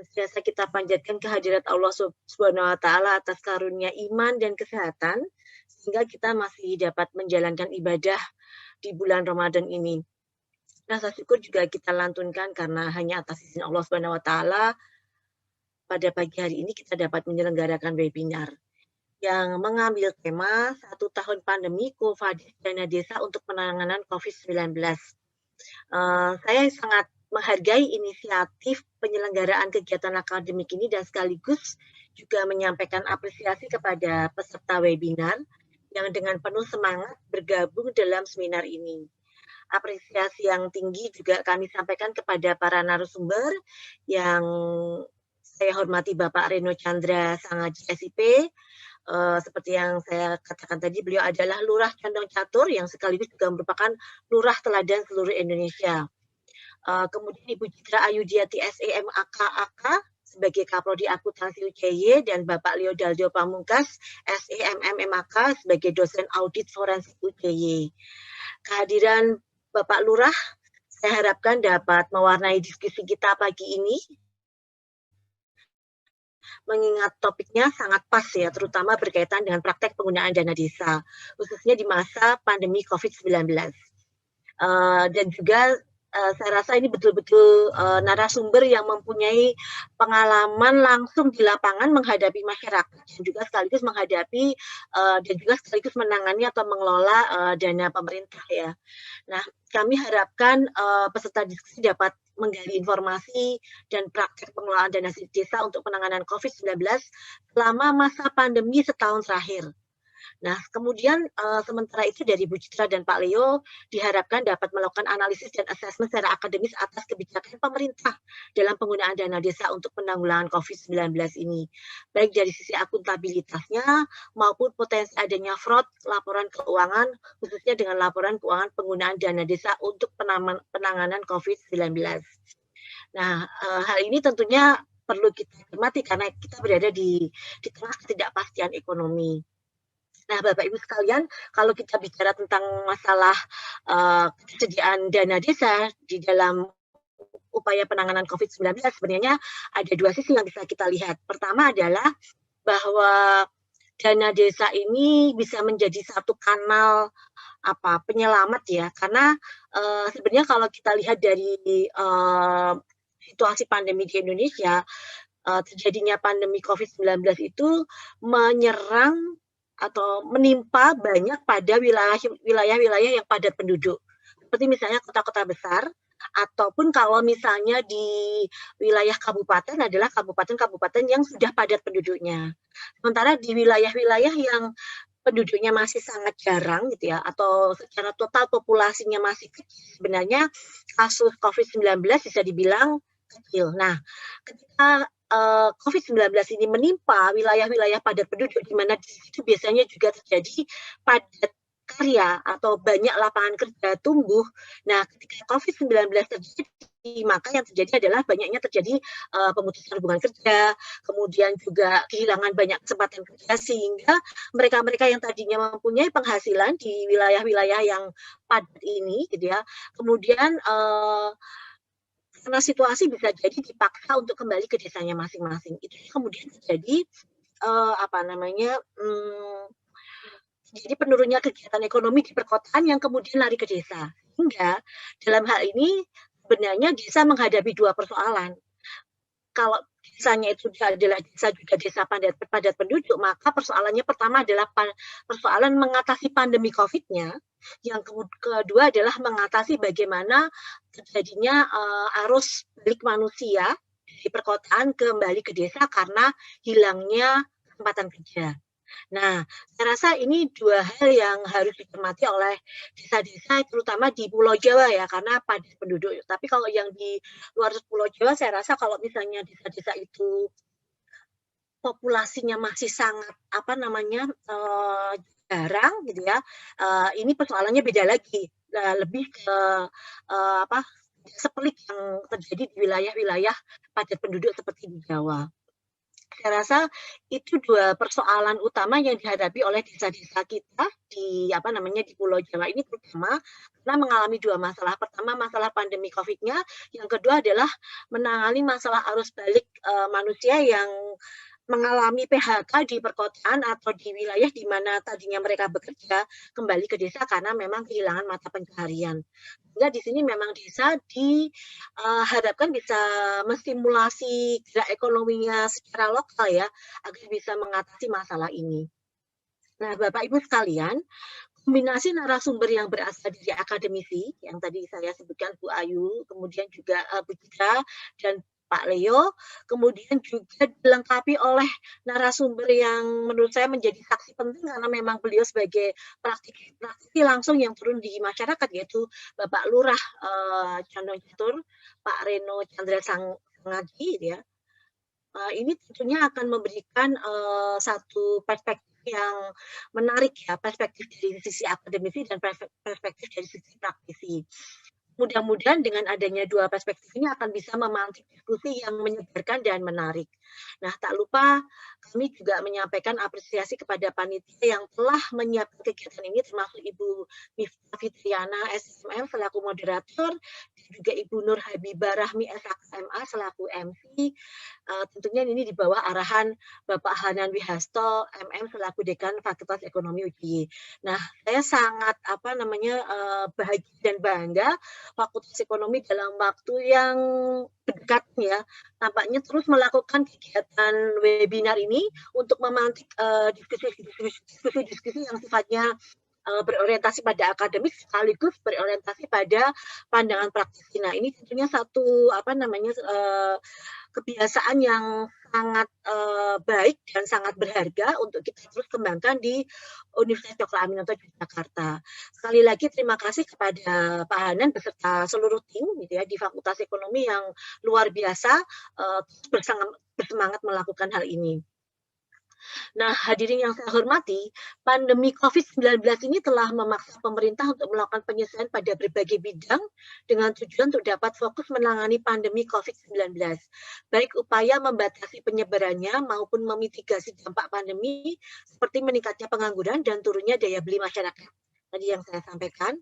senantiasa kita panjatkan kehadirat Allah Subhanahu wa taala atas karunia iman dan kesehatan sehingga kita masih dapat menjalankan ibadah di bulan Ramadan ini. Rasa syukur juga kita lantunkan karena hanya atas izin Allah Subhanahu wa taala pada pagi hari ini kita dapat menyelenggarakan webinar yang mengambil tema 1 tahun pandemi Qufadis Dana Desa untuk penanganan COVID-19. Saya sangat menghargai inisiatif penyelenggaraan kegiatan akademik ini dan sekaligus juga menyampaikan apresiasi kepada peserta webinar yang dengan penuh semangat bergabung dalam seminar ini. Apresiasi yang tinggi juga kami sampaikan kepada para narasumber yang saya hormati Bapak Reno Chandra Sangaji SIP. Seperti yang saya katakan tadi, beliau adalah Lurah Condong Catur yang sekaligus juga merupakan Lurah Teladan seluruh Indonesia. Kemudian Ibu Citra Ayudiati SEMAK AK sebagai Kaprodi Akuntansi UCY dan Bapak Leodaldo Pamungkas SEMMMAK sebagai dosen audit forensik UCY. Kehadiran Bapak Lurah saya harapkan dapat mewarnai diskusi kita pagi ini, mengingat topiknya sangat pas ya, terutama berkaitan dengan praktek penggunaan dana desa, khususnya di masa pandemi COVID-19. Dan juga saya rasa ini betul-betul narasumber yang mempunyai pengalaman langsung di lapangan menghadapi masyarakat dan juga sekaligus menghadapi dan juga sekaligus menangani atau mengelola dana pemerintah ya. Nah, kami harapkan peserta diskusi dapat menggali informasi dan praktek pengelolaan dana desa untuk penanganan COVID-19 selama masa pandemi setahun terakhir. Nah, kemudian sementara itu dari Bu Citra dan Pak Leo diharapkan dapat melakukan analisis dan asesmen secara akademis atas kebijakan pemerintah dalam penggunaan dana desa untuk penanggulangan COVID-19 ini, baik dari sisi akuntabilitasnya maupun potensi adanya fraud laporan keuangan, khususnya dengan laporan keuangan penggunaan dana desa untuk penanganan COVID-19. Nah, hal ini tentunya perlu kita cermati karena kita berada di tengah ketidakpastian ekonomi. Nah, Bapak Ibu sekalian, kalau kita bicara tentang masalah kesediaan dana desa di dalam upaya penanganan COVID-19, sebenarnya ada dua sisi yang bisa kita lihat. Pertama adalah bahwa dana desa ini bisa menjadi satu kanal penyelamat ya, karena sebenarnya kalau kita lihat dari situasi pandemi di Indonesia, terjadinya pandemi COVID-19 itu menyerang atau menimpa banyak pada wilayah-wilayah yang padat penduduk. Seperti misalnya kota-kota besar, ataupun kalau misalnya di wilayah kabupaten adalah kabupaten-kabupaten yang sudah padat penduduknya. Sementara di wilayah-wilayah yang penduduknya masih sangat jarang gitu ya, atau secara total populasinya masih kecil, sebenarnya kasus COVID-19 bisa dibilang kecil. Nah, ketika COVID-19 ini menimpa wilayah-wilayah padat penduduk, di mana di situ biasanya juga terjadi padat karya atau banyak lapangan kerja tumbuh. Nah, ketika COVID-19 terjadi, maka yang terjadi adalah banyaknya terjadi pemutusan hubungan kerja, kemudian juga kehilangan banyak kesempatan kerja, sehingga mereka-mereka yang tadinya mempunyai penghasilan di wilayah-wilayah yang padat ini, gitu ya, kemudian karena situasi bisa jadi dipaksa untuk kembali ke desanya masing-masing. Itu kemudian terjadi jadi penurunnya kegiatan ekonomi di perkotaan yang kemudian lari ke desa. Sehingga dalam hal ini sebenarnya desa menghadapi dua persoalan. Kalau desanya itu adalah desa padat penduduk, maka persoalannya pertama adalah persoalan mengatasi pandemi COVID-nya. Yang kedua adalah mengatasi bagaimana terjadinya arus balik manusia di perkotaan kembali ke desa karena hilangnya kesempatan kerja. Nah, saya rasa ini dua hal yang harus dicermati oleh desa-desa, terutama di Pulau Jawa ya, karena padat penduduk. Tapi kalau yang di luar Pulau Jawa, saya rasa kalau misalnya desa-desa itu populasinya masih sangat jarang gitu ya, ini persoalannya beda lagi, lebih ke sepelik yang terjadi di wilayah-wilayah padat penduduk seperti di Jawa. Saya rasa itu dua persoalan utama yang dihadapi oleh desa-desa kita di di Pulau Jawa ini terutama karena mengalami dua masalah. Pertama masalah pandemi COVID-nya, yang kedua adalah menangani masalah arus balik manusia yang mengalami PHK di perkotaan atau di wilayah di mana tadinya mereka bekerja kembali ke desa karena memang kehilangan mata pencaharian. Sehingga di sini memang desa diharapkan bisa menstimulasi gerak ekonominya secara lokal ya, agar bisa mengatasi masalah ini. Nah, Bapak Ibu sekalian, kombinasi narasumber yang berasal dari akademisi, yang tadi saya sebutkan Bu Ayu, kemudian juga Bu Citra dan Pak Leo, kemudian juga dilengkapi oleh narasumber yang menurut saya menjadi saksi penting karena memang beliau sebagai praktisi langsung yang turun di masyarakat, yaitu Bapak Lurah Condong Catur, Pak Reno Chandra Sangadi, ya. Ini tentunya akan memberikan satu perspektif yang menarik ya, perspektif dari sisi akademisi dan perspektif dari sisi praktisi. Mudah-mudahan dengan adanya dua perspektif ini akan bisa memantik diskusi yang menyebarkan dan menarik. Nah, tak lupa kami juga menyampaikan apresiasi kepada panitia yang telah menyiapkan kegiatan ini, termasuk Ibu Miftah Fitriana SMM selaku moderator, dan juga Ibu Nur Habibah Rahmi SHMA selaku MC. Tentunya ini di bawah arahan Bapak Hanan Wihasto MM selaku Dekan Fakultas Ekonomi UGY. Nah, saya sangat bahagia dan bangga Fakultas Ekonomi dalam waktu yang dekat ya, tampaknya terus melakukan kegiatan webinar ini untuk memantik diskusi-diskusi yang sifatnya berorientasi pada akademik sekaligus berorientasi pada pandangan praktisi. Nah, ini tentunya satu kebiasaan yang sangat baik dan sangat berharga untuk kita terus kembangkan di Universitas Cokro Aminoto Yogyakarta. Sekali lagi terima kasih kepada Pak Hanan beserta seluruh tim gitu ya di Fakultas Ekonomi yang luar biasa bersemangat melakukan hal ini. Nah, hadirin yang saya hormati, pandemi COVID-19 ini telah memaksa pemerintah untuk melakukan penyesuaian pada berbagai bidang dengan tujuan untuk dapat fokus menangani pandemi COVID-19. Baik upaya membatasi penyebarannya maupun memitigasi dampak pandemi seperti meningkatnya pengangguran dan turunnya daya beli masyarakat. Tadi yang saya sampaikan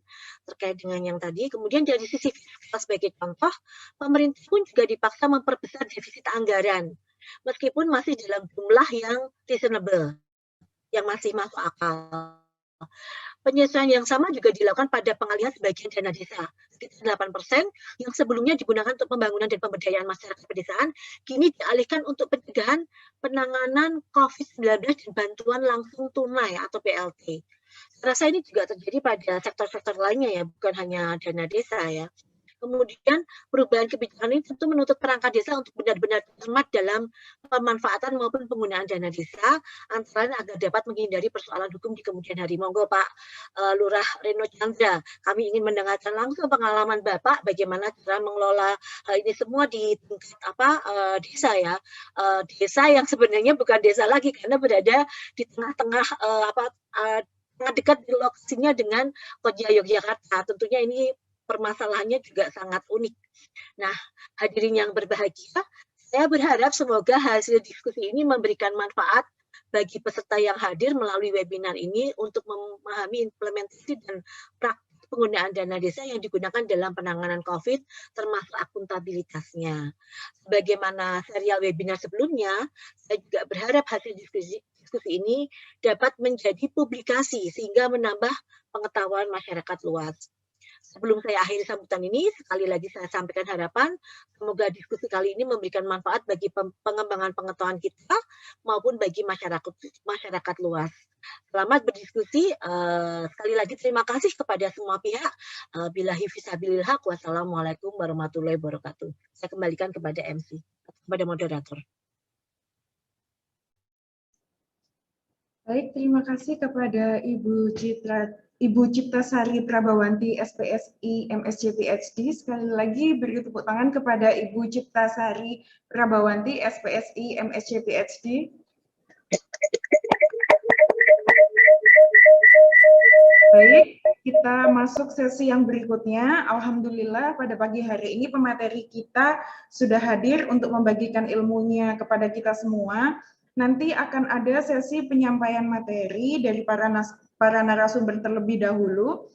terkait dengan yang tadi. Kemudian dari sisi fiskal sebagai contoh, pemerintah pun juga dipaksa memperbesar defisit anggaran meskipun masih dalam jumlah yang reasonable, yang masih masuk akal. Penyesuaian yang sama juga dilakukan pada pengalihan sebagian dana desa, sekitar 8% yang sebelumnya digunakan untuk pembangunan dan pemberdayaan masyarakat pedesaan, kini dialihkan untuk pencegahan penanganan COVID-19 dan bantuan langsung tunai atau BLT. Saya rasa ini juga terjadi pada sektor-sektor lainnya ya, bukan hanya dana desa ya. Kemudian perubahan kebijakan ini tentu menuntut perangkat desa untuk benar-benar cermat dalam pemanfaatan maupun penggunaan dana desa, antara lain agar dapat menghindari persoalan hukum di kemudian hari. Monggo Pak Lurah Reno Chandra, kami ingin mendengarkan langsung pengalaman Bapak bagaimana cara mengelola hal ini semua di tingkat desa ya, desa yang sebenarnya bukan desa lagi karena berada di tengah-tengah sangat dekat di lokasinya dengan Kota Yogyakarta. Tentunya ini permasalahannya juga sangat unik. Nah, hadirin yang berbahagia, saya berharap semoga hasil diskusi ini memberikan manfaat bagi peserta yang hadir melalui webinar ini untuk memahami implementasi dan praktik penggunaan dana desa yang digunakan dalam penanganan COVID, termasuk akuntabilitasnya. Sebagaimana serial webinar sebelumnya, saya juga berharap hasil diskusi ini dapat menjadi publikasi sehingga menambah pengetahuan masyarakat luas. Sebelum saya akhiri sambutan ini, sekali lagi saya sampaikan harapan semoga diskusi kali ini memberikan manfaat bagi pengembangan pengetahuan kita maupun bagi masyarakat luas. Selamat berdiskusi. Sekali lagi terima kasih kepada semua pihak. Billahi fisabilil haq. Wassalamualaikum warahmatullahi wabarakatuh. Saya kembalikan kepada MC, kepada moderator. Baik, terima kasih kepada Ibu Ciptasari Prabawanti SPSI MSc PhD. Sekali lagi beri tepuk tangan kepada Ibu Ciptasari Prabawanti SPSI MSc PhD. Baik, kita masuk sesi yang berikutnya. Alhamdulillah pada pagi hari ini pemateri kita sudah hadir untuk membagikan ilmunya kepada kita semua. Nanti akan ada sesi penyampaian materi dari para narasumber terlebih dahulu.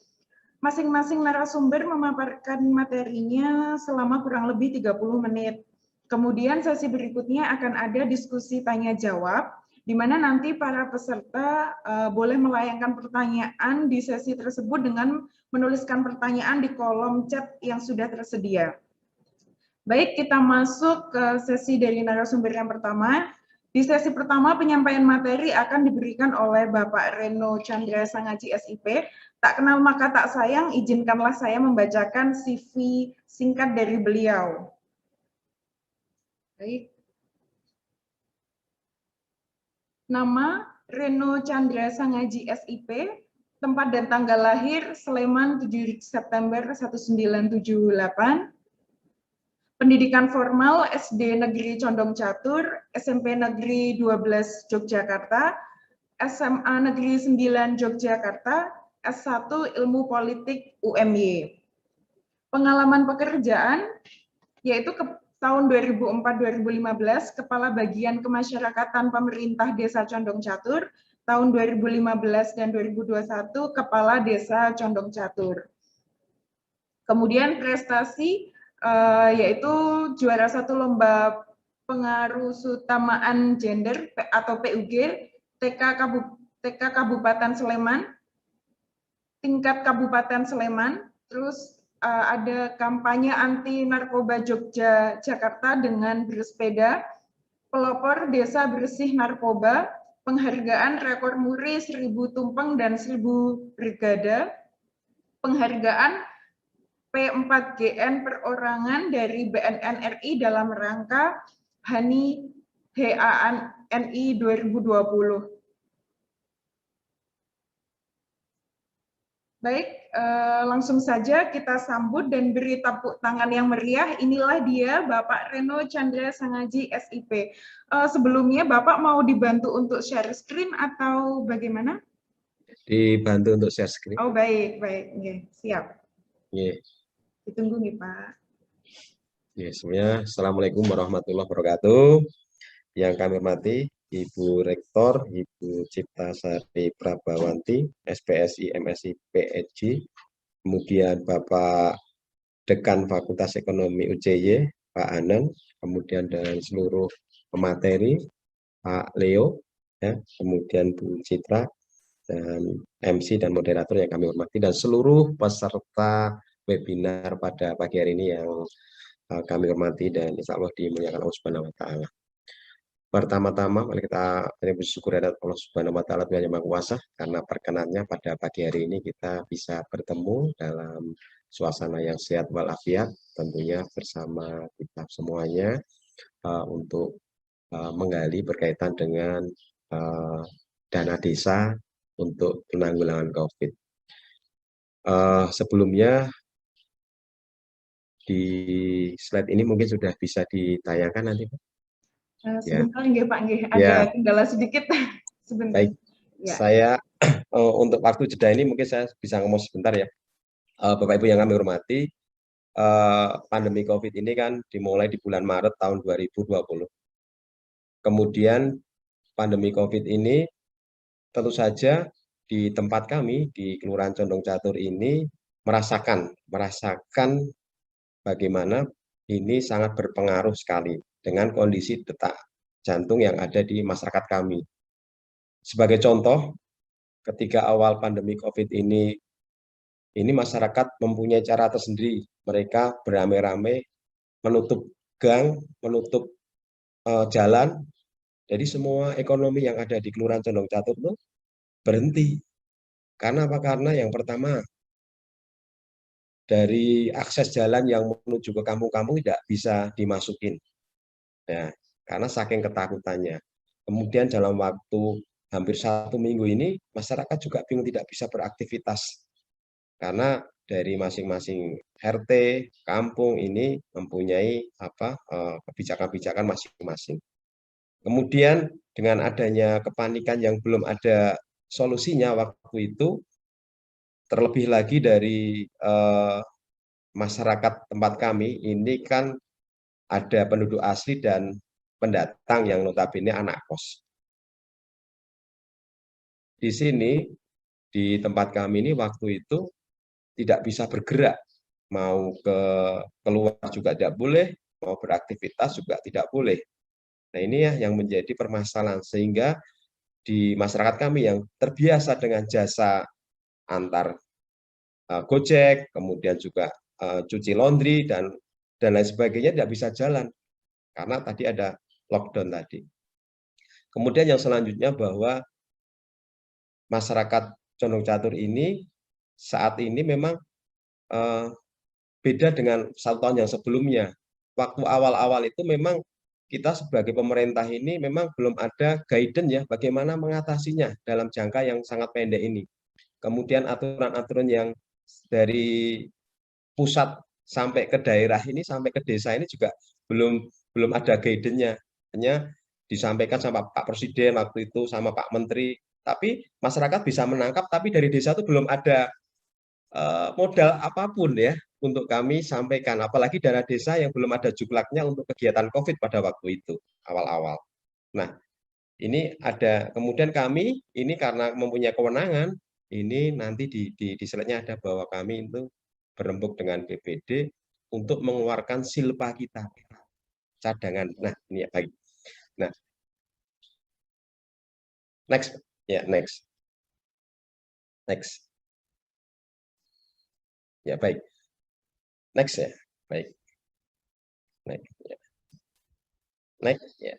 Masing-masing narasumber memaparkan materinya selama kurang lebih 30 menit. Kemudian sesi berikutnya akan ada diskusi tanya jawab, di mana nanti para peserta boleh melayangkan pertanyaan di sesi tersebut dengan menuliskan pertanyaan di kolom chat yang sudah tersedia. Baik, kita masuk ke sesi dari narasumber yang pertama. Di sesi pertama, penyampaian materi akan diberikan oleh Bapak Reno Chandra Sangaji SIP. Tak kenal maka tak sayang, izinkanlah saya membacakan CV singkat dari beliau. Baik. Nama Reno Chandra Sangaji SIP, tempat dan tanggal lahir Sleman 7 September 1978, pendidikan formal SD Negeri Condong Catur, SMP Negeri 12 Yogyakarta, SMA Negeri 9 Yogyakarta, S1 Ilmu Politik UMY. Pengalaman pekerjaan yaitu tahun 2004-2015, Kepala Bagian Kemasyarakatan Pemerintah Desa Condong Catur, tahun 2015 dan 2021, Kepala Desa Condong Catur. Kemudian prestasi, yaitu juara 1 Lomba Pengaruh Utamaan Gender atau PUG, TK Kabupaten Sleman, tingkat Kabupaten Sleman, terus ada kampanye anti narkoba Jogja Jakarta dengan bersepeda, pelopor desa bersih narkoba, penghargaan rekor muri 1000 tumpeng dan 1000 brigada, penghargaan P4GN perorangan dari BNN RI dalam rangka HANI HANI 2020. Baik, langsung saja kita sambut dan beri tepuk tangan yang meriah. Inilah dia Bapak Reno Chandra Sangaji SIP. Sebelumnya Bapak mau dibantu untuk share screen atau bagaimana? Dibantu untuk share screen. Oh baik, baik, okay, siap. Yeah. Ditunggu nih Pak. Yeah, semuanya. Assalamualaikum warahmatullahi wabarakatuh. Yang kami hormati Ibu Rektor, Ibu Cipta Sari Prabawanti, SPSI MSI PEG, kemudian Bapak Dekan Fakultas Ekonomi UCY, Pak Anang, kemudian dan seluruh pemateri, Pak Leo, ya, kemudian Bu Citra, dan MC dan moderator yang kami hormati, dan seluruh peserta webinar pada pagi hari ini yang kami hormati dan insya Allah dimuliakan Allah Subhanahu wa Ta'ala. Pertama-tama mari kita bersyukur kepada Allah Subhanahu wa Ta'ala Tuhan Yang Maha Kuasa karena perkenannya pada pagi hari ini kita bisa bertemu dalam suasana yang sehat walafiat, tentunya bersama kita semuanya untuk menggali berkaitan dengan dana desa untuk penanggulangan COVID. Sebelumnya di slide ini mungkin sudah bisa ditayangkan nanti, Pak. Sebentar ya Pak, ada kendala sedikit. Sebentar. Baik, ya. Saya untuk waktu jeda ini mungkin saya bisa ngomong sebentar ya. Bapak Ibu yang kami hormati, pandemi COVID ini kan dimulai di bulan Maret tahun 2020. Kemudian pandemi COVID ini tentu saja di tempat kami di Kelurahan Condong Catur ini merasakan bagaimana ini sangat berpengaruh sekali dengan kondisi detak jantung yang ada di masyarakat kami. Sebagai contoh, ketika awal pandemi COVID ini masyarakat mempunyai cara tersendiri. Mereka beramai-ramai menutup gang, menutup jalan. Jadi semua ekonomi yang ada di Kelurahan Condong Catur itu berhenti. Karena apa? Karena yang pertama, dari akses jalan yang menuju ke kampung-kampung tidak bisa dimasukin. Ya, karena saking ketakutannya. Kemudian dalam waktu hampir 1 minggu ini, masyarakat juga bingung tidak bisa beraktivitas. Karena dari masing-masing RT, kampung ini mempunyai kebijakan-kebijakan masing-masing. Kemudian dengan adanya kepanikan yang belum ada solusinya waktu itu, terlebih lagi dari masyarakat tempat kami ini kan ada penduduk asli dan pendatang yang notabene anak kos. Di sini, di tempat kami ini waktu itu tidak bisa bergerak, mau keluar juga tidak boleh, mau beraktivitas juga tidak boleh. Nah ini ya yang menjadi permasalahan, sehingga di masyarakat kami yang terbiasa dengan jasa antar Gojek, kemudian juga cuci laundry dan lain sebagainya tidak bisa jalan karena tadi ada lockdown tadi. Kemudian yang selanjutnya bahwa masyarakat Condong Catur ini saat ini memang beda dengan 1 tahun yang sebelumnya. Waktu awal-awal itu memang kita sebagai pemerintah ini memang belum ada guidance ya bagaimana mengatasinya dalam jangka yang sangat pendek ini. Kemudian aturan-aturan yang dari pusat sampai ke daerah ini, sampai ke desa ini juga belum ada guidance-nya. Hanya disampaikan sama Pak Presiden waktu itu, sama Pak Menteri. Tapi masyarakat bisa menangkap, tapi dari desa itu belum ada modal apapun ya untuk kami sampaikan. Apalagi dana desa yang belum ada juklaknya untuk kegiatan COVID pada waktu itu, awal-awal. Nah, ini ada, kemudian kami ini karena mempunyai kewenangan, ini nanti di slide-nya ada bahwa kami itu berembuk dengan BPD untuk mengeluarkan silpa kita, cadangan. Nah, ini ya baik. Nah, next, ya next. Ya baik. Next ya, baik. Next ya. Next ya.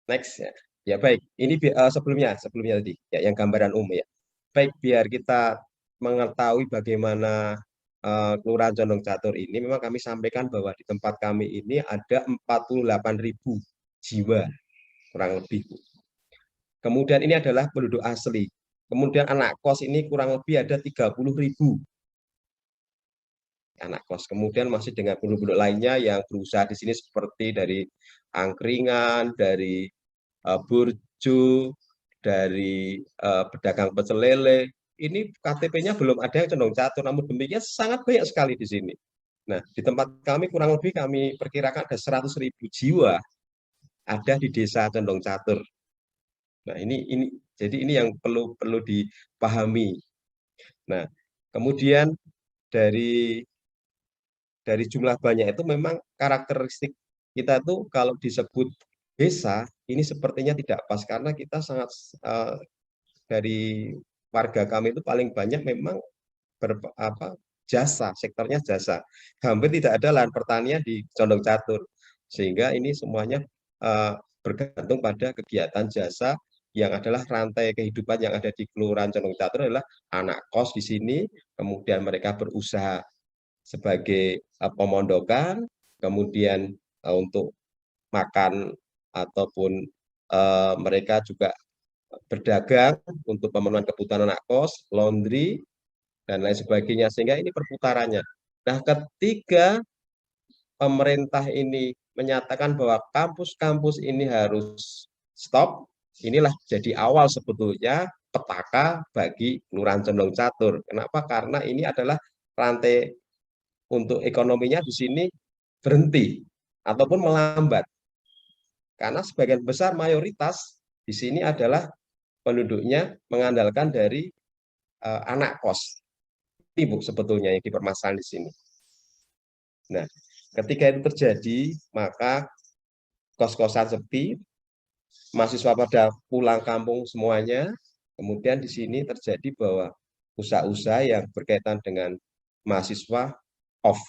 Next ya. Ya baik. Ini sebelumnya tadi ya yang gambaran umum ya. Baik, biar kita mengetahui bagaimana Kelurahan Condong Catur ini, memang kami sampaikan bahwa di tempat kami ini ada 48.000 jiwa kurang lebih. Kemudian ini adalah penduduk asli. Kemudian anak kos ini kurang lebih ada 30.000 anak kos. Kemudian masih dengan penduduk lainnya yang berusaha di sini seperti dari angkringan, dari burjo, dari pedagang pecel lele. Ini KTP-nya belum ada yang Condong Catur, namun demikian sangat banyak sekali di sini. Nah, di tempat kami kurang lebih kami perkirakan ada 100.000 jiwa ada di desa Condong Catur. Nah, ini jadi ini yang perlu dipahami. Nah, kemudian dari jumlah banyak itu memang karakteristik kita tuh kalau disebut desa ini sepertinya tidak pas karena kita sangat dari warga kami itu paling banyak memang jasa, sektornya jasa. Hampir tidak ada lahan pertanian di Condong Catur. Sehingga ini semuanya bergantung pada kegiatan jasa yang adalah rantai kehidupan yang ada di Kelurahan Condong Catur adalah anak kos di sini, kemudian mereka berusaha sebagai pemondokan, kemudian untuk makan ataupun mereka juga berdagang untuk pemenuhan kebutuhan anak kos, laundry, dan lain sebagainya. Sehingga ini perputarannya. Nah, ketika pemerintah ini menyatakan bahwa kampus-kampus ini harus stop, inilah jadi awal sebetulnya petaka bagi Kelurahan Condong Catur. Kenapa? Karena ini adalah rantai untuk ekonominya di sini berhenti ataupun melambat. Karena sebagian besar mayoritas di sini adalah penduduknya mengandalkan dari anak kos. Itu sebetulnya yang dipermasalahan di sini. Nah, ketika itu terjadi, maka kos-kosan sepi, mahasiswa pada pulang kampung semuanya, kemudian di sini terjadi bahwa usaha-usaha yang berkaitan dengan mahasiswa off.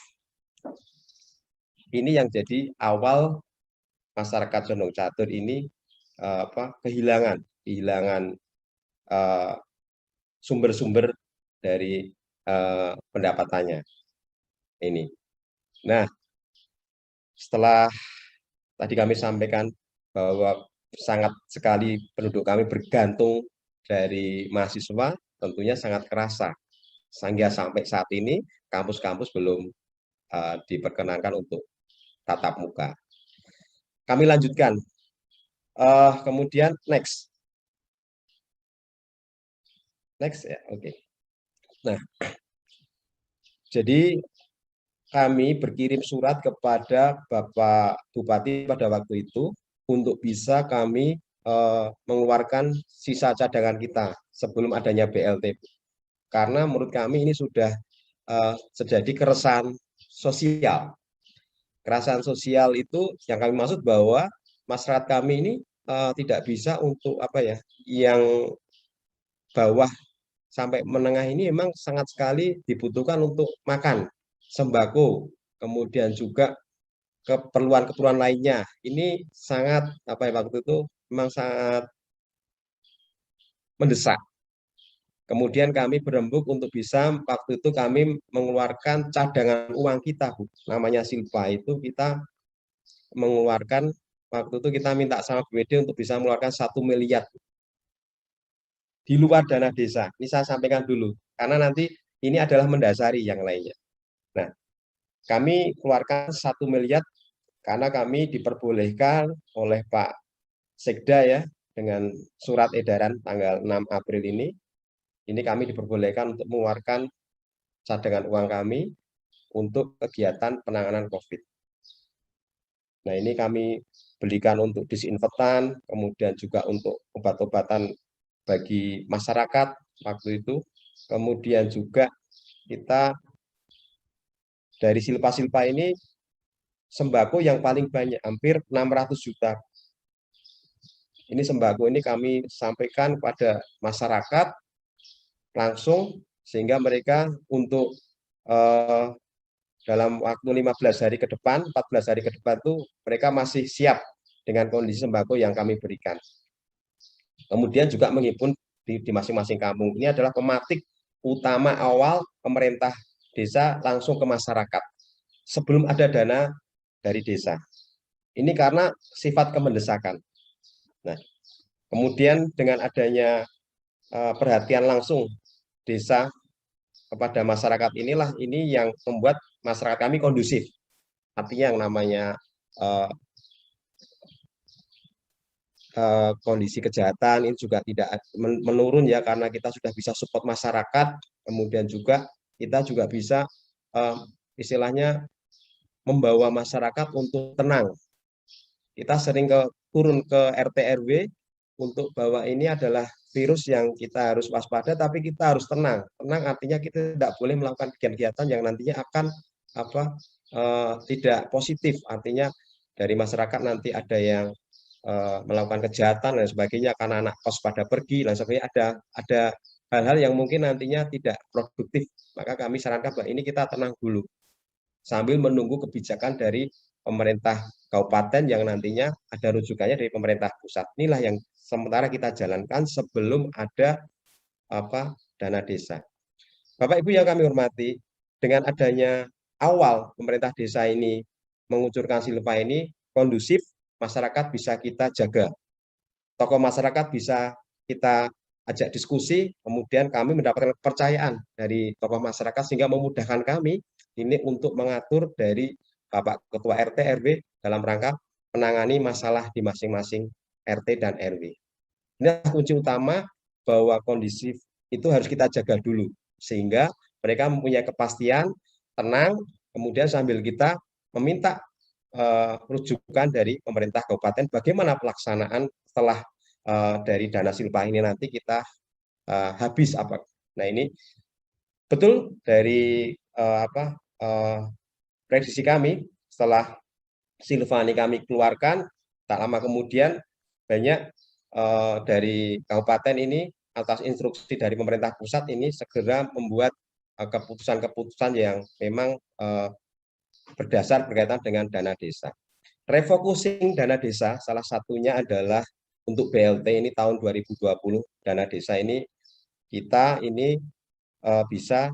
Ini yang jadi awal masyarakat Condong Catur ini kehilangan sumber-sumber dari pendapatannya ini. Nah, setelah tadi kami sampaikan bahwa sangat sekali penduduk kami bergantung dari mahasiswa, tentunya sangat kerasa. Sehingga sampai saat ini kampus-kampus belum diperkenankan untuk tatap muka. Kami lanjutkan. Kemudian next. Next ya, oke. Nah, jadi kami berkirim surat kepada Bapak Bupati pada waktu itu untuk bisa kami mengeluarkan sisa cadangan kita sebelum adanya BLT. Karena menurut kami ini sudah terjadi keresahan sosial. Keresahan sosial itu yang kami maksud bahwa masyarakat kami ini tidak bisa untuk apa ya, yang bawah sampai menengah ini memang sangat sekali dibutuhkan untuk makan, sembako, kemudian juga keperluan-keperluan lainnya. Ini sangat apa ya, waktu itu memang sangat mendesak. Kemudian kami berembuk untuk bisa waktu itu kami mengeluarkan cadangan uang kita, Bu. Namanya Silpa itu kita mengeluarkan waktu itu kita minta sama BPD untuk bisa mengeluarkan 1 miliar di luar dana desa. Ini saya sampaikan dulu karena nanti ini adalah mendasari yang lainnya. Nah, kami keluarkan 1 miliar karena kami diperbolehkan oleh Pak Sekda ya dengan surat edaran tanggal 6 April ini. Ini kami diperbolehkan untuk mengeluarkan cadangan uang kami untuk kegiatan penanganan COVID. Nah, ini kami belikan untuk disinfektan, kemudian juga untuk obat-obatan bagi masyarakat waktu itu. Kemudian juga kita dari Silpa-Silpa ini sembako yang paling banyak, hampir 600 juta. Ini sembako ini kami sampaikan kepada masyarakat langsung sehingga mereka untuk dalam waktu 15 hari ke depan, 14 hari ke depan itu mereka masih siap dengan kondisi sembako yang kami berikan. Kemudian juga menghimpun di masing-masing kampung. Ini adalah pematik utama awal pemerintah desa langsung ke masyarakat sebelum ada dana dari desa. Ini karena sifat kemendesakan. Nah, kemudian dengan adanya perhatian langsung desa kepada masyarakat inilah ini yang membuat masyarakat kami kondusif. Artinya yang namanya kondisi kejahatan ini juga tidak menurun ya karena kita sudah bisa support masyarakat, kemudian juga kita juga bisa istilahnya membawa masyarakat untuk tenang. Kita sering turun ke RT RW untuk bahwa ini adalah virus yang kita harus waspada, tapi kita harus tenang. Tenang artinya kita tidak boleh melakukan kegiatan yang nantinya akan tidak positif. Artinya dari masyarakat nanti ada yang melakukan kejahatan dan sebagainya karena anak kos pada pergi dan sebagainya, ada hal-hal yang mungkin nantinya tidak produktif. Maka kami sarankan bahwa ini kita tenang dulu sambil menunggu kebijakan dari pemerintah kabupaten yang nantinya ada rujukannya dari pemerintah pusat. Inilah yang sementara kita jalankan sebelum ada dana desa. Bapak Ibu yang kami hormati, dengan adanya awal pemerintah desa ini mengucurkan Silpa ini kondusif, masyarakat bisa kita jaga. Tokoh masyarakat bisa kita ajak diskusi, kemudian kami mendapatkan kepercayaan dari tokoh masyarakat sehingga memudahkan kami ini untuk mengatur dari Bapak Ketua RT RW dalam rangka menangani masalah di masing-masing RT dan RW. Ini kunci utama bahwa kondisi itu harus kita jaga dulu sehingga mereka mempunyai kepastian, tenang, kemudian sambil kita meminta rujukan dari pemerintah kabupaten bagaimana pelaksanaan setelah dari dana Silpa ini nanti kita habis apa. Nah, ini betul dari prediksi kami setelah Silpa ini kami keluarkan, tak lama kemudian banyak dari kabupaten ini atas instruksi dari pemerintah pusat ini segera membuat keputusan-keputusan yang memang berdasar berkaitan dengan dana desa. Refocusing dana desa salah satunya adalah untuk BLT ini tahun 2020 dana desa ini kita ini bisa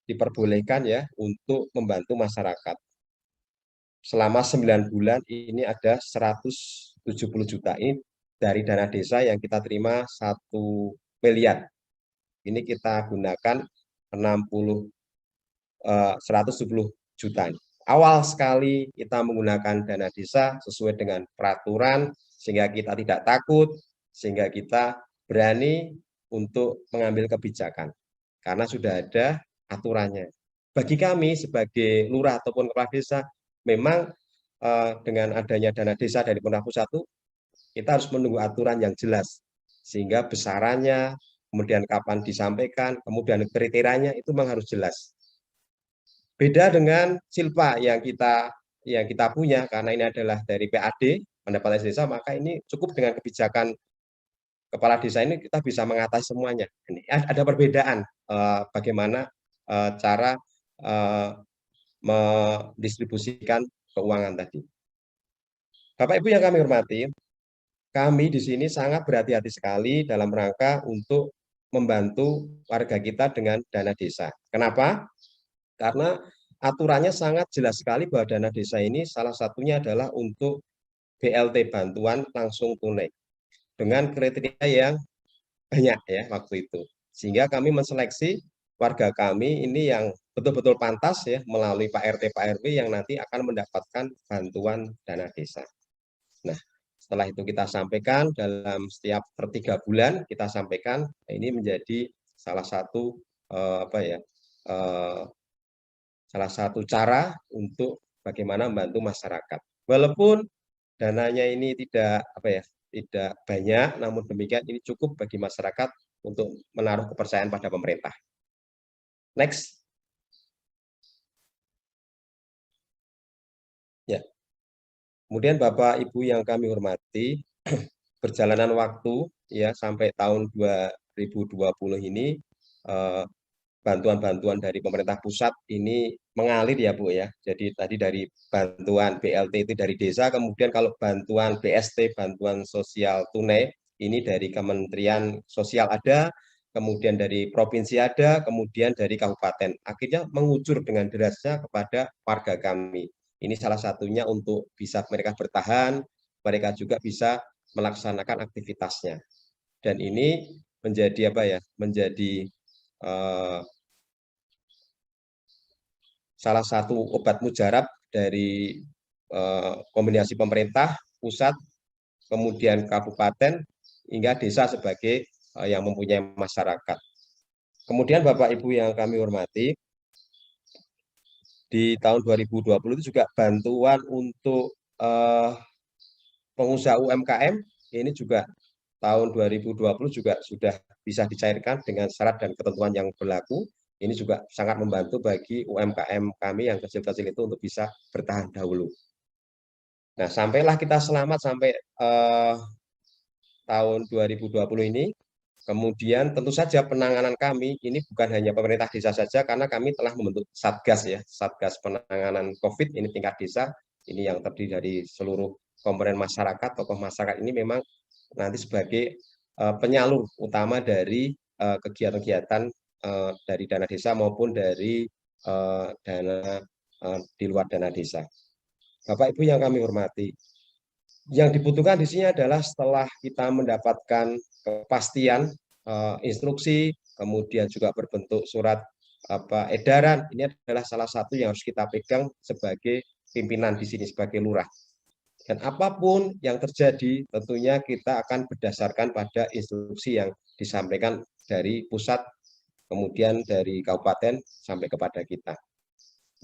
diperbolehkan ya untuk membantu masyarakat. Selama 9 bulan ini ada 170 juta ini dari dana desa yang kita terima 1 miliar. Ini kita gunakan 170 juta. Awal sekali kita menggunakan dana desa sesuai dengan peraturan sehingga kita tidak takut, sehingga kita berani untuk mengambil kebijakan karena sudah ada aturannya. Bagi kami sebagai lurah ataupun kepala desa, memang dengan adanya dana desa dari pemerintah pusat itu, kita harus menunggu aturan yang jelas sehingga besarannya, kemudian kapan disampaikan, kemudian kriterianya itu memang harus jelas. Beda dengan Silpa yang kita punya, karena ini adalah dari PAD, pendapatan desa, maka ini cukup dengan kebijakan kepala desa ini kita bisa mengatasi semuanya. Ini ada perbedaan bagaimana cara mendistribusikan keuangan tadi. Bapak Ibu yang kami hormati, kami di sini sangat berhati-hati sekali dalam rangka untuk membantu warga kita dengan dana desa. Kenapa? Karena aturannya sangat jelas sekali bahwa dana desa ini salah satunya adalah untuk BLT, bantuan langsung tunai, dengan kriteria yang banyak ya waktu itu. Sehingga kami menseleksi warga kami ini yang betul-betul pantas ya melalui Pak RT, Pak RW yang nanti akan mendapatkan bantuan dana desa. Nah, setelah itu kita sampaikan dalam setiap per 3 bulan kita sampaikan, ini menjadi salah satu salah satu cara untuk bagaimana membantu masyarakat. Walaupun dananya ini tidak tidak banyak, namun demikian ini cukup bagi masyarakat untuk menaruh kepercayaan pada pemerintah. Next. Ya. Kemudian Bapak Ibu yang kami hormati, perjalanan waktu ya sampai tahun 2020 ini bantuan-bantuan dari pemerintah pusat ini mengalir ya Bu ya. Jadi tadi dari bantuan BLT itu dari desa, kemudian kalau bantuan BST, bantuan sosial tunai, ini dari Kementerian Sosial ada, kemudian dari provinsi ada, kemudian dari kabupaten. Akhirnya mengucur dengan derasnya kepada warga kami. Ini salah satunya untuk bisa mereka bertahan, mereka juga bisa melaksanakan aktivitasnya. Dan ini menjadi menjadi salah satu obat mujarab dari kombinasi pemerintah pusat, kemudian kabupaten hingga desa sebagai yang mempunyai masyarakat. Kemudian Bapak Ibu yang kami hormati, di tahun 2020 itu juga bantuan untuk pengusaha UMKM ini juga tahun 2020 juga sudah bisa dicairkan dengan syarat dan ketentuan yang berlaku. Ini juga sangat membantu bagi UMKM kami yang kecil-kecil itu untuk bisa bertahan dahulu. Nah, sampailah kita selamat sampai tahun 2020 ini. Kemudian tentu saja penanganan kami ini bukan hanya pemerintah desa saja, karena kami telah membentuk Satgas ya, Satgas Penanganan COVID ini tingkat desa, ini yang terdiri dari seluruh komponen masyarakat, tokoh masyarakat ini memang nanti sebagai penyalur utama dari kegiatan-kegiatan dari dana desa maupun dari dana di luar dana desa. Bapak Ibu yang kami hormati, yang dibutuhkan di sini adalah setelah kita mendapatkan kepastian instruksi, kemudian juga berbentuk surat edaran, ini adalah salah satu yang harus kita pegang sebagai pimpinan di sini, sebagai lurah. Dan apapun yang terjadi, tentunya kita akan berdasarkan pada instruksi yang disampaikan dari pusat, kemudian dari kabupaten sampai kepada kita.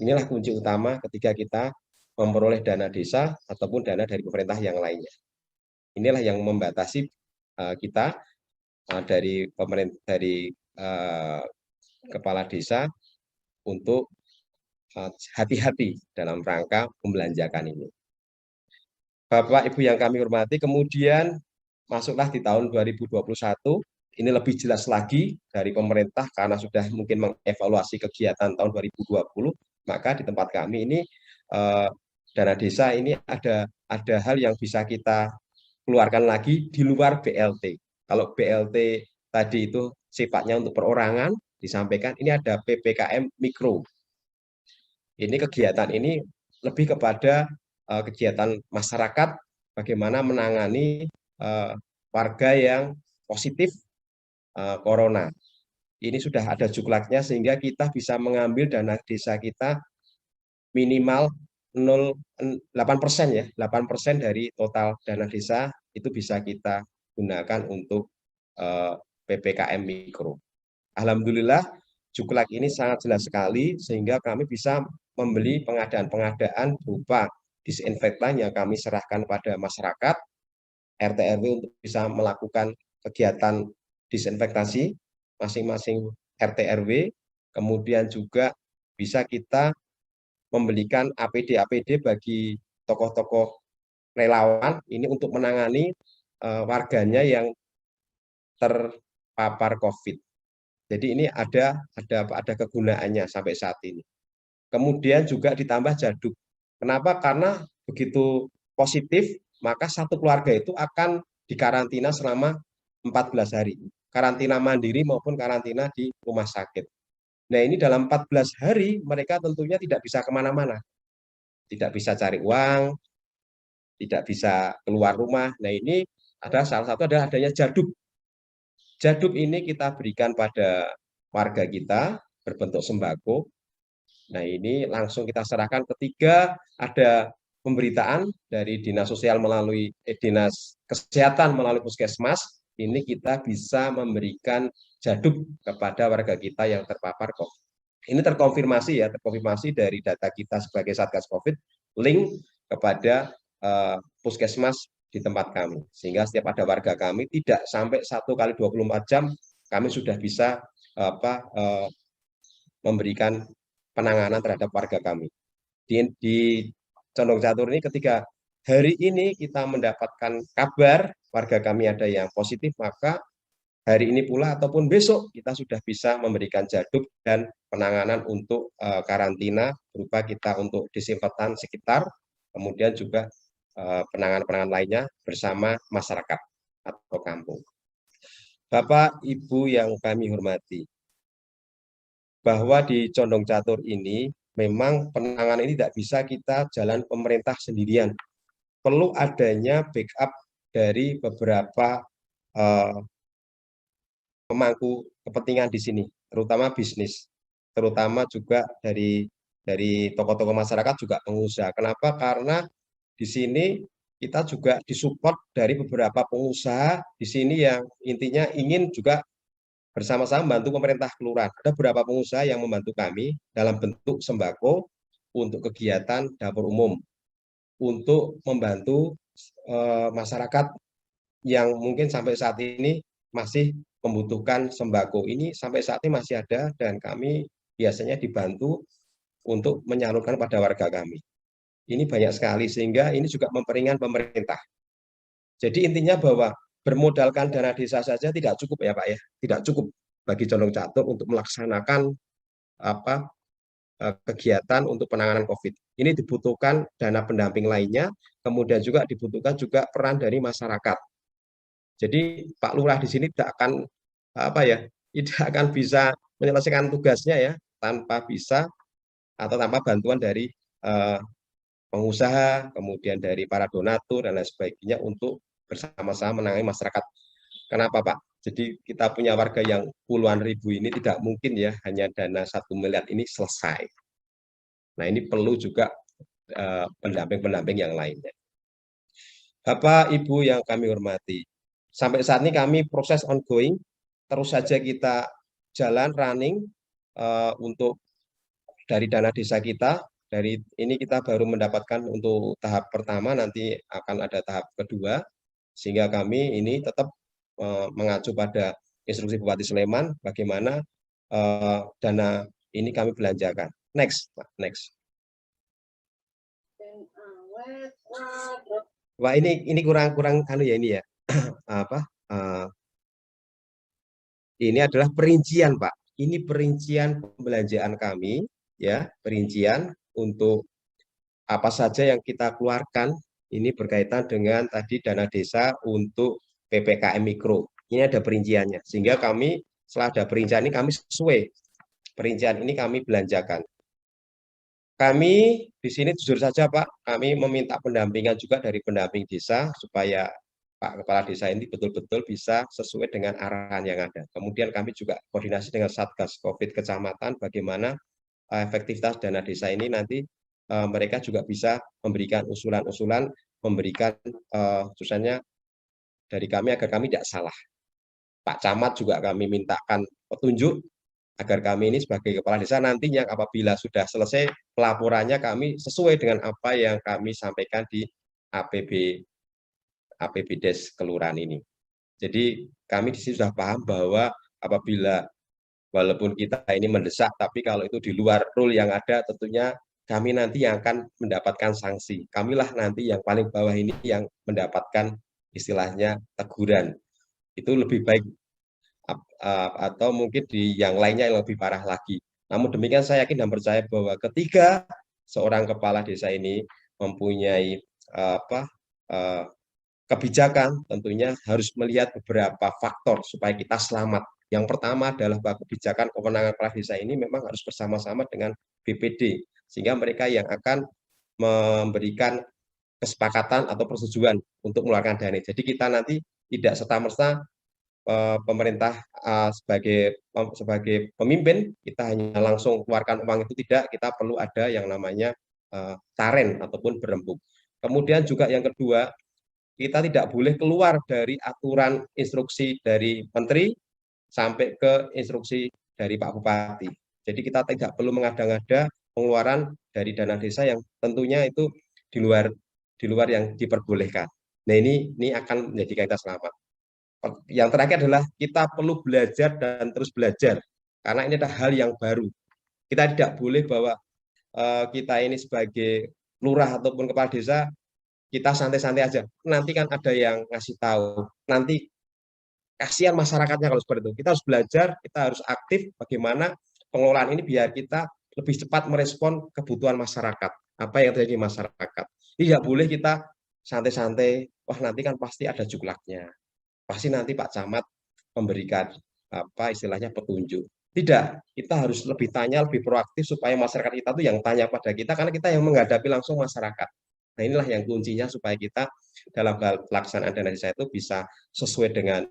Inilah kunci utama ketika kita memperoleh dana desa ataupun dana dari pemerintah yang lainnya. Inilah yang membatasi kita dari pemerintah, dari kepala desa untuk hati-hati dalam rangka membelanjakan ini. Bapak Ibu yang kami hormati, kemudian masuklah di tahun 2021, ini lebih jelas lagi dari pemerintah karena sudah mungkin mengevaluasi kegiatan tahun 2020, maka di tempat kami ini dana desa ini ada hal yang bisa kita keluarkan lagi di luar BLT. Kalau BLT tadi itu sifatnya untuk perorangan, disampaikan ini ada PPKM mikro. Ini kegiatan ini lebih kepada kegiatan masyarakat bagaimana menangani warga yang positif corona. Ini sudah ada juklaknya sehingga kita bisa mengambil dana desa kita minimal 8% ya, 8% dari total dana desa itu bisa kita gunakan untuk PPKM Mikro. Alhamdulillah, Juklak ini sangat jelas sekali sehingga kami bisa membeli pengadaan-pengadaan berupa disinfektan yang kami serahkan pada masyarakat, RT RW untuk bisa melakukan kegiatan disinfektasi masing-masing RT RW, kemudian juga bisa kita membelikan APD bagi tokoh-tokoh relawan ini untuk menangani warganya yang terpapar COVID. Jadi ini ada kegunaannya sampai saat ini. Kemudian juga ditambah jaduk. Kenapa? Karena begitu positif, maka satu keluarga itu akan dikarantina selama 14 hari. Karantina mandiri maupun karantina di rumah sakit. Nah ini dalam 14 hari mereka tentunya tidak bisa kemana-mana. Tidak bisa cari uang, tidak bisa keluar rumah. Nah ini ada salah satu adalah adanya jaduk. Jaduk ini kita berikan pada warga kita berbentuk sembako. Nah ini langsung kita serahkan ketika ada pemberitaan dari Dinas Sosial melalui Dinas Kesehatan melalui Puskesmas, ini kita bisa memberikan jaduk kepada warga kita yang terpapar COVID. Ini terkonfirmasi ya, terkonfirmasi dari data kita sebagai Satgas COVID, link kepada Puskesmas di tempat kami. Sehingga setiap ada warga kami tidak sampai 1 kali 24 jam kami sudah bisa memberikan penanganan terhadap warga kami. Di Condong Catur ini ketika hari ini kita mendapatkan kabar warga kami ada yang positif, maka hari ini pula ataupun besok kita sudah bisa memberikan jaduk dan penanganan untuk karantina berupa kita untuk disinfektan sekitar, kemudian juga penanganan-penanganan lainnya bersama masyarakat atau kampung. Bapak, Ibu yang kami hormati, bahwa di Condong Catur ini memang penanganan ini tidak bisa kita jalan pemerintah sendirian. Perlu adanya backup dari beberapa pemangku kepentingan di sini, terutama bisnis, terutama juga dari tokoh-tokoh masyarakat juga pengusaha. Kenapa? Karena di sini kita juga disupport dari beberapa pengusaha di sini yang intinya ingin juga bersama-sama membantu pemerintah kelurahan. Ada beberapa pengusaha yang membantu kami dalam bentuk sembako untuk kegiatan dapur umum, untuk membantu masyarakat yang mungkin sampai saat ini masih membutuhkan sembako. Ini sampai saat ini masih ada dan kami biasanya dibantu untuk menyalurkan pada warga kami. Ini banyak sekali sehingga ini juga memperingan pemerintah. Jadi intinya bahwa bermodalkan dana desa saja tidak cukup ya Pak ya, tidak cukup bagi Condong Catur untuk melaksanakan kegiatan untuk penanganan COVID. Ini dibutuhkan dana pendamping lainnya, kemudian juga dibutuhkan juga peran dari masyarakat. Jadi Pak Lurah di sini tidak akan tidak akan bisa menyelesaikan tugasnya ya tanpa bisa atau tanpa bantuan dari pengusaha, kemudian dari para donatur dan lain sebagainya untuk bersama-sama menangani masyarakat. Kenapa Pak? Jadi kita punya warga yang puluhan ribu ini tidak mungkin ya hanya dana 1 miliar ini selesai. Nah ini perlu juga pendamping-pendamping yang lainnya. Bapak, Ibu yang kami hormati, sampai saat ini kami proses ongoing, terus saja kita jalan running untuk dari dana desa kita. Dari ini kita baru mendapatkan untuk tahap pertama, nanti akan ada tahap kedua, sehingga kami ini tetap mengacu pada instruksi Bupati Sleman, bagaimana dana ini kami belanjakan. Next, Pak. Next. Wah ini kurang anu ya ini ya ini adalah perincian Pak. Ini perincian pembelanjaan kami ya, perincian untuk apa saja yang kita keluarkan. Ini berkaitan dengan tadi dana desa untuk PPKM Mikro. Ini ada perinciannya. Sehingga kami setelah ada perincian ini kami sesuai. Perincian ini kami belanjakan. Kami di sini jujur saja Pak, kami meminta pendampingan juga dari pendamping desa supaya Pak Kepala Desa ini betul-betul bisa sesuai dengan arahan yang ada. Kemudian kami juga koordinasi dengan Satgas COVID Kecamatan bagaimana efektivitas dana desa ini nanti mereka juga bisa memberikan usulan-usulan, memberikan khususnya dari kami agar kami tidak salah. Pak Camat juga kami mintakan petunjuk agar kami ini sebagai kepala desa nantinya apabila sudah selesai pelaporannya kami sesuai dengan apa yang kami sampaikan di APBDes kelurahan ini. Jadi kami di sini sudah paham bahwa apabila walaupun kita ini mendesak, tapi kalau itu di luar rule yang ada, tentunya kami nanti yang akan mendapatkan sanksi. Kamilah nanti yang paling bawah ini yang mendapatkan istilahnya teguran. Itu lebih baik atau mungkin di yang lainnya yang lebih parah lagi. Namun demikian saya yakin dan percaya bahwa ketika seorang kepala desa ini mempunyai kebijakan, tentunya harus melihat beberapa faktor supaya kita selamat. Yang pertama adalah bahwa kebijakan kewenangan kepala desa ini memang harus bersama-sama dengan BPD, sehingga mereka yang akan memberikan kesepakatan atau persetujuan untuk mengeluarkan dana. Jadi kita nanti tidak serta-merta pemerintah sebagai pemimpin kita hanya langsung keluarkan uang itu, tidak, kita perlu ada yang namanya taren ataupun berembuk. Kemudian juga yang kedua, kita tidak boleh keluar dari aturan instruksi dari menteri sampai ke instruksi dari Pak Bupati. Jadi kita tidak perlu mengada-ngada pengeluaran dari dana desa yang tentunya itu di luar yang diperbolehkan. Nah ini akan menjadikan kita selamat. Yang terakhir adalah kita perlu belajar dan terus belajar karena ini adalah hal yang baru. Kita tidak boleh bahwa kita ini sebagai lurah ataupun kepala desa kita santai-santai aja. Nanti kan ada yang ngasih tahu. Nanti kasihan masyarakatnya kalau seperti itu. Kita harus belajar, kita harus aktif bagaimana pengelolaan ini biar kita lebih cepat merespon kebutuhan masyarakat. Apa yang terjadi di masyarakat. Tidak boleh kita santai-santai, wah nanti kan pasti ada juklaknya. Pasti nanti Pak Camat memberikan istilahnya petunjuk. Tidak, kita harus lebih tanya, lebih proaktif supaya masyarakat kita tuh yang tanya pada kita karena kita yang menghadapi langsung masyarakat. Nah inilah yang kuncinya supaya kita dalam hal pelaksanaan dana desa itu bisa sesuai dengan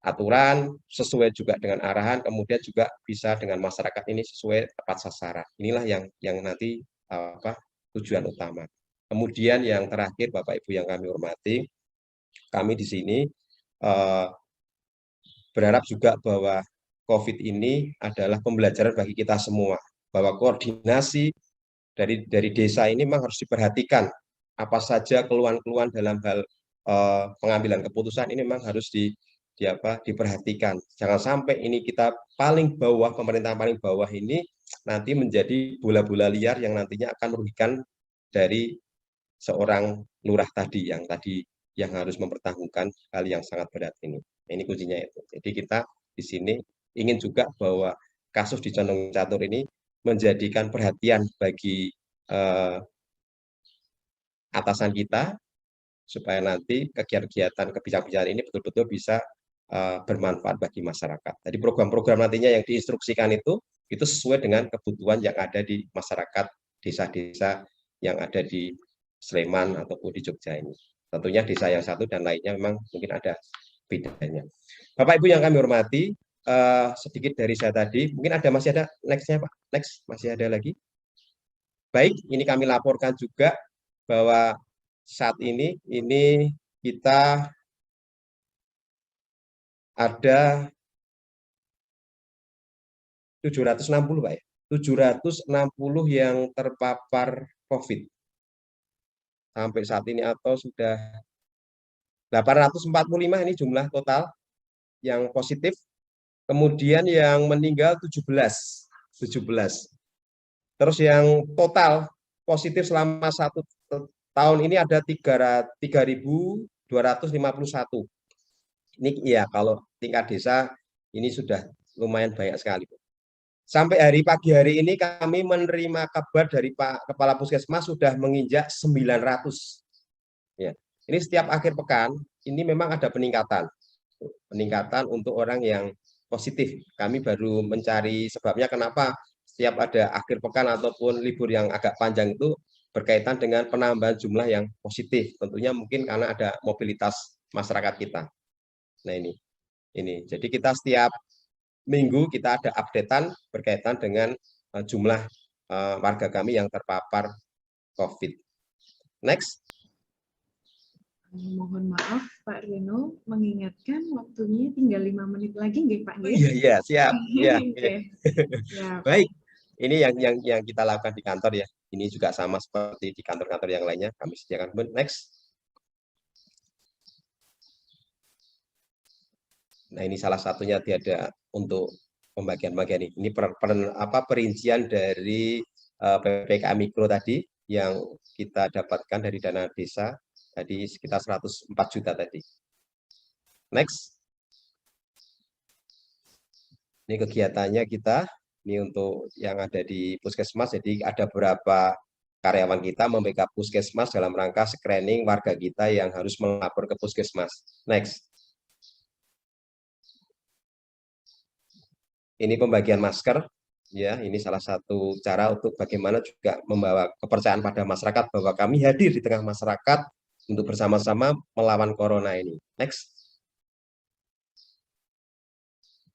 aturan, sesuai juga dengan arahan, kemudian juga bisa dengan masyarakat ini sesuai tepat sasaran. Inilah yang nanti tujuan utama. Kemudian yang terakhir Bapak Ibu yang kami hormati, kami di sini berharap juga bahwa COVID ini adalah pembelajaran bagi kita semua, bahwa koordinasi dari desa ini memang harus diperhatikan. Apa saja keluhan-keluhan dalam hal pengambilan keputusan ini memang harus diperhatikan. Jangan sampai ini kita paling bawah, pemerintah paling bawah ini nanti menjadi bola-bola liar yang nantinya akan merugikan dari seorang lurah tadi yang harus mempertanggungjawabkan hal yang sangat berat ini. Ini kuncinya itu. Jadi kita di sini ingin juga bahwa kasus di Condong Catur ini menjadikan perhatian bagi atasan kita supaya nanti kegiatan kebijakan ini betul-betul bisa bermanfaat bagi masyarakat. Jadi program-program nantinya yang diinstruksikan itu sesuai dengan kebutuhan yang ada di masyarakat desa-desa yang ada di Sleman ataupun di Jogja ini. Tentunya desa yang satu dan lainnya memang mungkin ada bedanya. Bapak Ibu yang kami hormati, sedikit dari saya tadi, mungkin masih ada next-nya Pak, next masih ada lagi. Baik, ini kami laporkan juga bahwa saat ini kita ada 760 Pak ya, 760 yang terpapar COVID sampai saat ini atau sudah 845 ini jumlah total yang positif. Kemudian yang meninggal 17. Terus yang total positif selama 1 tahun ini ada 3.251. Ini ya kalau tingkat desa ini sudah lumayan banyak sekali. Sampai pagi hari ini kami menerima kabar dari Pak Kepala Puskesmas sudah menginjak 900. Ya. Ini setiap akhir pekan ini memang ada peningkatan untuk orang yang positif. Kami baru mencari sebabnya kenapa setiap ada akhir pekan ataupun libur yang agak panjang itu berkaitan dengan penambahan jumlah yang positif. Tentunya mungkin karena ada mobilitas masyarakat kita. Nah ini. Jadi kita setiap minggu kita ada updatean berkaitan dengan jumlah warga kami yang terpapar COVID. Next. Mohon maaf Pak Reno, mengingatkan waktunya tinggal 5 menit lagi nggih Pak nggih? Iya, iya, siap. Iya, iya. Oke, siap. Baik. Ini yang kita lakukan di kantor ya. Ini juga sama seperti di kantor-kantor yang lainnya. Kami sediakan. Next. Nah, ini salah satunya ada untuk pembagian-bagian ini. Ini perincian dari PPKM Mikro tadi yang kita dapatkan dari dana desa tadi sekitar 104 juta tadi. Next. Ini kegiatannya kita, ini untuk yang ada di Puskesmas, jadi ada beberapa karyawan kita membackup Puskesmas dalam rangka screening warga kita yang harus melapor ke Puskesmas. Next. Ini pembagian masker, ya. Ini salah satu cara untuk bagaimana juga membawa kepercayaan pada masyarakat bahwa kami hadir di tengah masyarakat untuk bersama-sama melawan corona ini. Next.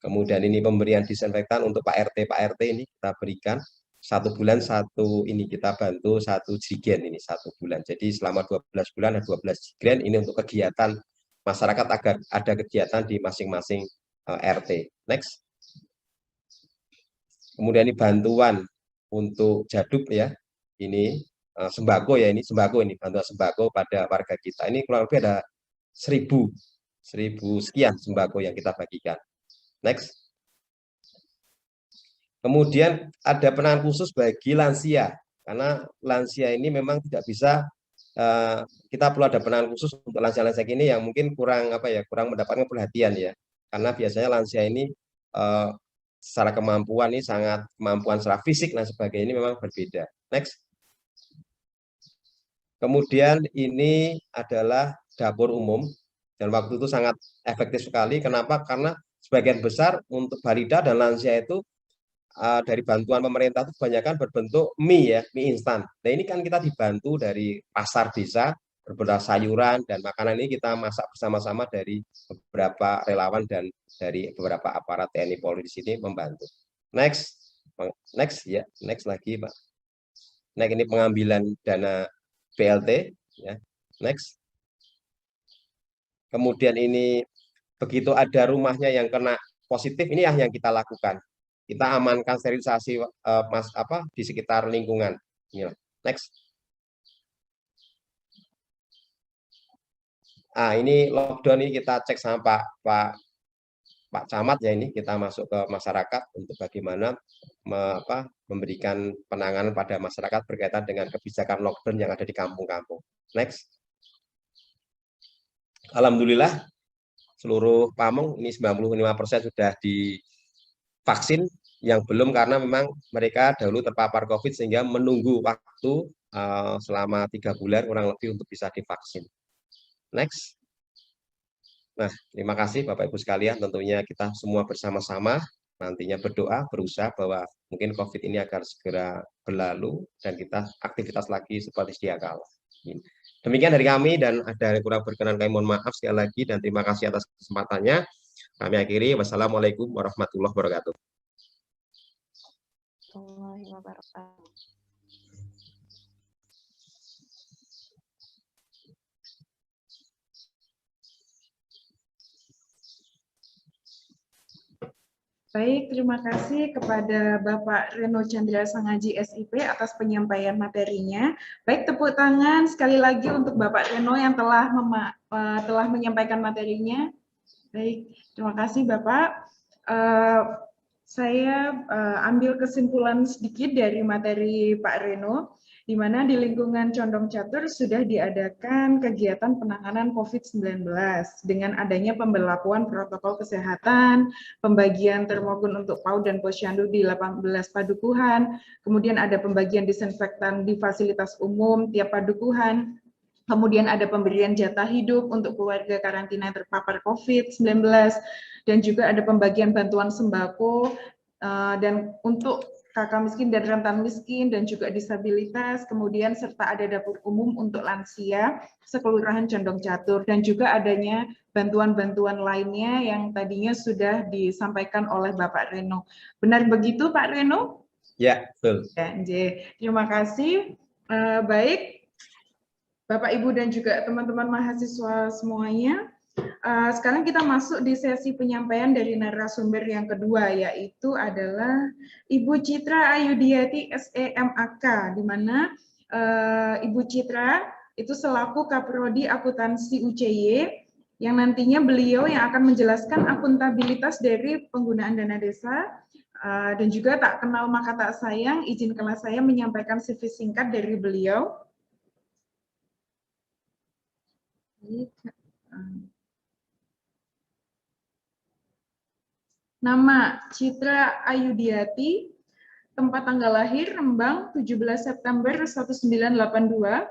Kemudian ini pemberian disinfektan untuk Pak RT ini kita berikan 1 bulan ini kita bantu 1 jigen ini 1 bulan. Jadi selama 12 bulan ada 12 jigen ini untuk kegiatan masyarakat agar ada kegiatan di masing-masing RT. Next. Kemudian ini bantuan untuk jaduk ya. Ini sembako ya, ini sembako ini bantuan sembako pada warga kita. Ini kurang lebih ada 1000 sekian sembako yang kita bagikan. Next. Kemudian ada penanganan khusus bagi lansia, karena lansia ini memang tidak bisa, kita perlu ada penanganan khusus untuk lansia-lansia ini yang mungkin kurang kurang mendapatkan perhatian ya, karena biasanya lansia ini secara kemampuan ini kemampuan secara fisik dan sebagainya ini memang berbeda. Next. Kemudian ini adalah dapur umum dan waktu itu sangat efektif sekali. Kenapa? Karena sebagian besar untuk balita dan lansia itu dari bantuan pemerintah itu kebanyakan berbentuk mie instan. Nah ini kan kita dibantu dari pasar desa, beberapa sayuran dan makanan ini kita masak bersama-sama dari beberapa relawan dan dari beberapa aparat TNI Polri di sini membantu. Next ya, next lagi Pak. Nah ini pengambilan dana BLT ya. Next. Kemudian ini begitu ada rumahnya yang kena positif, ini yang kita lakukan. Kita amankan sterilisasi di sekitar lingkungan. Next. Ini lockdown ini kita cek sama Pak Camat ya, ini kita masuk ke masyarakat untuk bagaimana memberikan penanganan pada masyarakat berkaitan dengan kebijakan lockdown yang ada di kampung-kampung. Next. Alhamdulillah seluruh Pamong ini 95% sudah divaksin, yang belum karena memang mereka dahulu terpapar COVID sehingga menunggu waktu selama 3 bulan kurang lebih untuk bisa divaksin. Next. Nah, terima kasih Bapak Ibu sekalian. Tentunya kita semua bersama-sama nantinya berdoa, berusaha bahwa mungkin COVID ini akan segera berlalu dan kita aktivitas lagi seperti sedia kala. Demikian dari kami dan ada yang kurang berkenan kami mohon maaf sekali lagi dan terima kasih atas kesempatannya. Kami akhiri. Wassalamualaikum warahmatullahi wabarakatuh. Baik, terima kasih kepada Bapak Reno Chandra Sangaji SIP atas penyampaian materinya. Baik, tepuk tangan sekali lagi untuk Bapak Reno yang telah menyampaikan materinya. Baik, terima kasih Bapak. Saya ambil kesimpulan sedikit dari materi Pak Reno, di mana di lingkungan Condong Catur sudah diadakan kegiatan penanganan COVID-19 dengan adanya pemberlakuan protokol kesehatan, pembagian termogun untuk PAUD dan posyandu di 18 padukuhan, kemudian ada pembagian disinfektan di fasilitas umum tiap padukuhan, kemudian ada pemberian jatah hidup untuk keluarga karantina yang terpapar COVID-19, dan juga ada pembagian bantuan sembako dan untuk kakak miskin dan rentan miskin dan juga disabilitas, kemudian serta ada dapur umum untuk lansia sekelurahan Condong Catur dan juga adanya bantuan-bantuan lainnya yang tadinya sudah disampaikan oleh Bapak Reno. Benar begitu Pak Reno? Ya, betul. Ya, terima kasih. Baik. Bapak, Ibu, dan juga teman-teman mahasiswa semuanya. Sekarang kita masuk di sesi penyampaian dari narasumber yang kedua, yaitu adalah Ibu Citra Ayudiati SEMAK, di mana Ibu Citra itu selaku Kaprodi Akuntansi UCY, yang nantinya beliau yang akan menjelaskan akuntabilitas dari penggunaan dana desa, dan juga tak kenal maka tak sayang, izinkanlah saya menyampaikan CV singkat dari beliau. Nama Citra Ayudiati, tempat tanggal lahir Rembang 17 September 1982.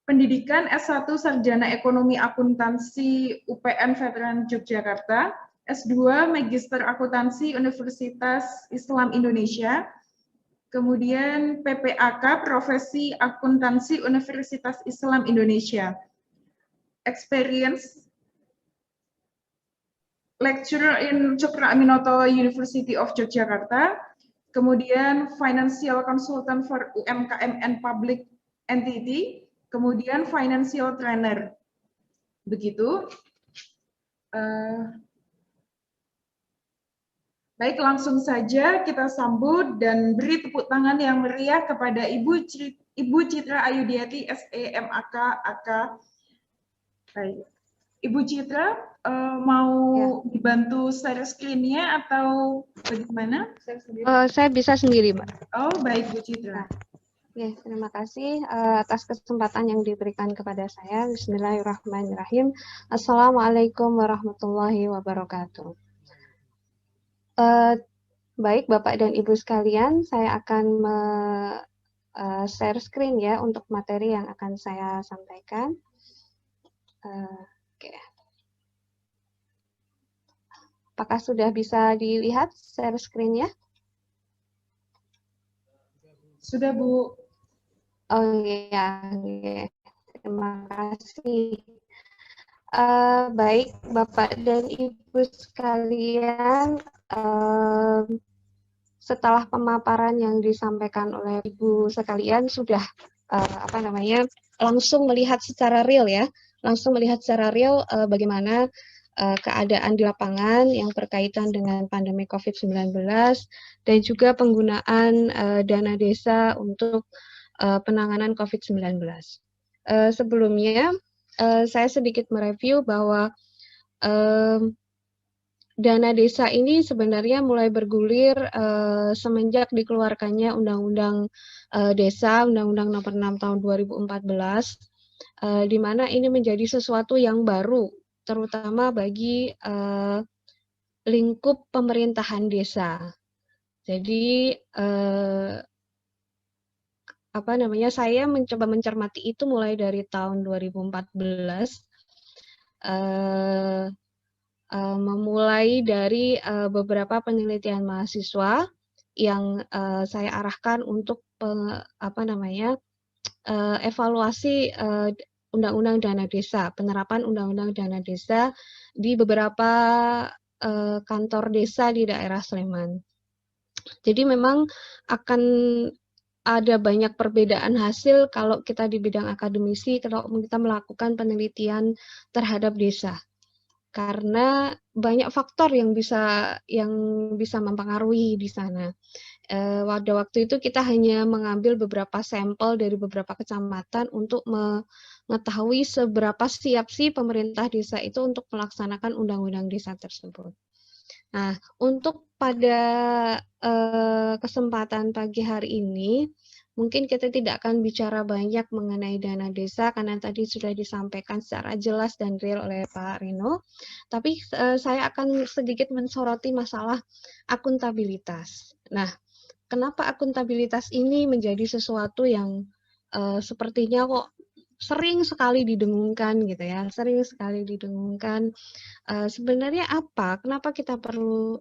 Pendidikan S1 Sarjana Ekonomi Akuntansi UPN Veteran Yogyakarta, S2 Magister Akuntansi Universitas Islam Indonesia, kemudian PPAK Profesi Akuntansi Universitas Islam Indonesia. Experience lecturer in Cokro Aminoto University of Yogyakarta, kemudian financial consultant for UMKM and public entity, kemudian financial trainer. Begitu. Baik, langsung saja kita sambut dan beri tepuk tangan yang meriah kepada Ibu Citra Ayudiati SEMAK AK. Baik. Ibu Citra, mau dibantu share screen-nya atau bagaimana? Saya bisa sendiri, Mbak. Oh, baik, Bu Citra. Ya, terima kasih atas kesempatan yang diberikan kepada saya. Bismillahirrahmanirrahim. Assalamualaikum warahmatullahi wabarakatuh. Baik, Bapak dan Ibu sekalian, saya akan share screen ya untuk materi yang akan saya sampaikan. Oke. Apakah sudah bisa dilihat share screen-nya? Sudah, Bu. Oh iya, terima kasih. Baik, Bapak dan Ibu sekalian, setelah pemaparan yang disampaikan oleh Ibu sekalian sudah langsung melihat secara real ya, bagaimana keadaan di lapangan yang berkaitan dengan pandemi COVID-19 dan juga penggunaan dana desa untuk penanganan COVID-19. Sebelumnya, saya sedikit mereview bahwa dana desa ini sebenarnya mulai bergulir semenjak dikeluarkannya Undang-Undang Desa, Undang-Undang Nomor 6 Tahun 2014, di mana ini menjadi sesuatu yang baru, terutama bagi lingkup pemerintahan desa. Jadi saya mencoba mencermati itu mulai dari tahun 2014, memulai dari beberapa penelitian mahasiswa yang saya arahkan untuk evaluasi Undang-Undang Dana Desa, penerapan Undang-Undang Dana Desa di beberapa kantor desa di daerah Sleman. Jadi memang akan ada banyak perbedaan hasil kalau kita di bidang akademisi, kalau kita melakukan penelitian terhadap desa. Karena banyak faktor yang bisa mempengaruhi di sana. Pada waktu itu kita hanya mengambil beberapa sampel dari beberapa kecamatan untuk mengetahui seberapa siap sih pemerintah desa itu untuk melaksanakan undang-undang desa tersebut. Nah, untuk pada kesempatan pagi hari ini, mungkin kita tidak akan bicara banyak mengenai dana desa karena tadi sudah disampaikan secara jelas dan real oleh Pak Rino. Tapi saya akan sedikit mensoroti masalah akuntabilitas. Nah, kenapa akuntabilitas ini menjadi sesuatu yang sepertinya kok sering sekali didengungkan gitu ya, sering sekali didengungkan. Sebenarnya apa? Kenapa kita perlu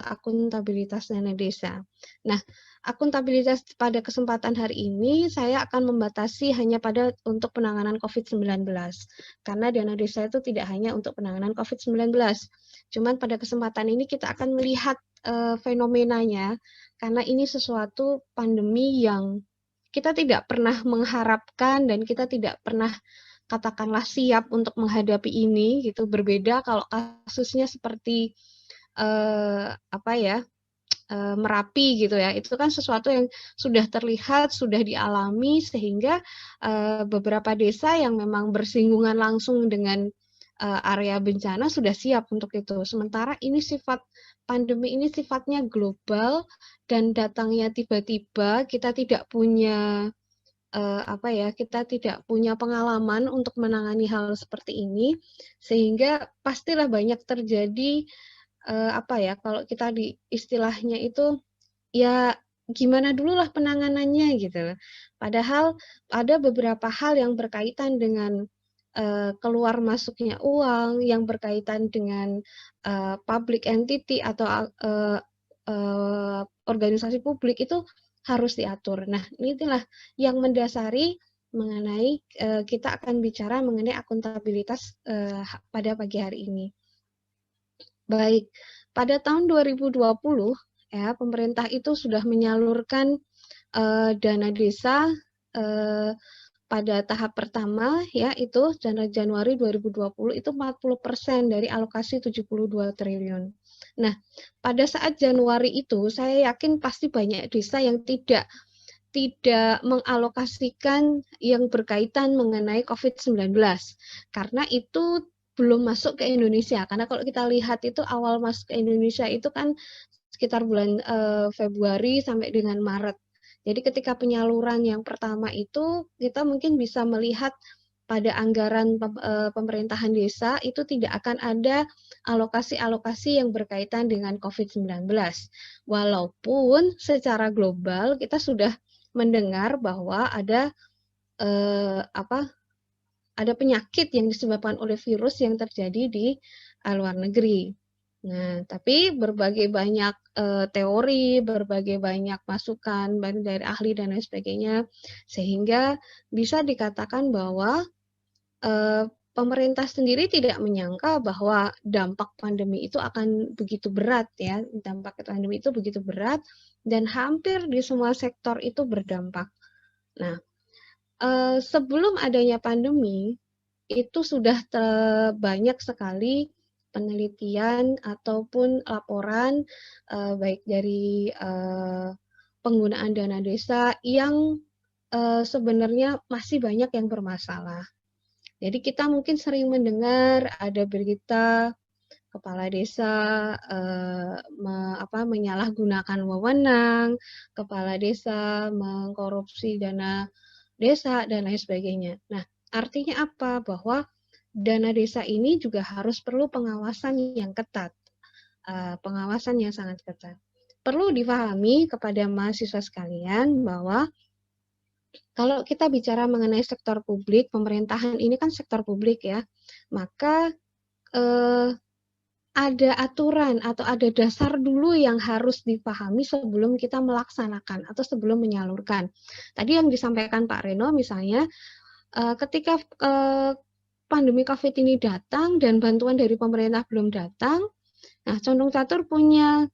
akuntabilitas dana desa? Nah, akuntabilitas pada kesempatan hari ini saya akan membatasi hanya untuk penanganan COVID-19. Karena dana desa itu tidak hanya untuk penanganan COVID-19. Cuman pada kesempatan ini kita akan melihat fenomenanya karena ini sesuatu pandemi yang kita tidak pernah mengharapkan dan kita tidak pernah katakanlah siap untuk menghadapi ini gitu. Berbeda kalau kasusnya seperti apa ya, Merapi gitu ya, itu kan sesuatu yang sudah terlihat, sudah dialami, sehingga beberapa desa yang memang bersinggungan langsung dengan area bencana sudah siap untuk itu. Sementara ini pandemi ini sifatnya global dan datangnya tiba-tiba, kita tidak punya apa ya, kita tidak punya pengalaman untuk menangani hal seperti ini, sehingga pastilah banyak terjadi apa ya, kalau kita di istilahnya itu ya gimana dulu lah penanganannya gitu. Padahal ada beberapa hal yang berkaitan dengan keluar masuknya uang, yang berkaitan dengan public entity atau organisasi publik itu harus diatur. Nah, inilah yang mendasari mengenai kita akan bicara mengenai akuntabilitas pada pagi hari ini. Baik, pada tahun 2020 ya pemerintah itu sudah menyalurkan dana desa pada tahap pertama ya itu Januari 2020 itu 40% dari alokasi 72 triliun. Nah, pada saat Januari itu saya yakin pasti banyak desa yang tidak mengalokasikan yang berkaitan mengenai COVID-19 karena itu belum masuk ke Indonesia. Karena kalau kita lihat itu awal masuk ke Indonesia itu kan sekitar bulan Februari sampai dengan Maret. Jadi ketika penyaluran yang pertama itu kita mungkin bisa melihat pada anggaran pemerintahan desa itu tidak akan ada alokasi-alokasi yang berkaitan dengan COVID-19. Walaupun secara global kita sudah mendengar bahwa ada ada penyakit yang disebabkan oleh virus yang terjadi di luar negeri. Nah, tapi berbagai banyak teori, berbagai banyak masukan dari ahli dan lain sebagainya, sehingga bisa dikatakan bahwa pemerintah sendiri tidak menyangka bahwa dampak pandemi itu akan begitu berat ya, dampak pandemi itu begitu berat dan hampir di semua sektor itu berdampak. Nah, sebelum adanya pandemi, itu sudah banyak sekali penelitian ataupun laporan baik dari penggunaan dana desa yang sebenarnya masih banyak yang bermasalah. Jadi kita mungkin sering mendengar ada berita kepala desa menyalahgunakan wewenang, kepala desa mengkorupsi dana desa, dan lain sebagainya. Nah, artinya apa? Bahwa dana desa ini juga harus perlu pengawasan yang ketat, pengawasan yang sangat ketat. Perlu dipahami kepada mahasiswa sekalian bahwa kalau kita bicara mengenai sektor publik, pemerintahan ini kan sektor publik ya, maka ada aturan atau ada dasar dulu yang harus dipahami sebelum kita melaksanakan atau sebelum menyalurkan. Tadi yang disampaikan Pak Reno misalnya, ketika pandemi COVID ini datang dan bantuan dari pemerintah belum datang, nah Condong Catur punya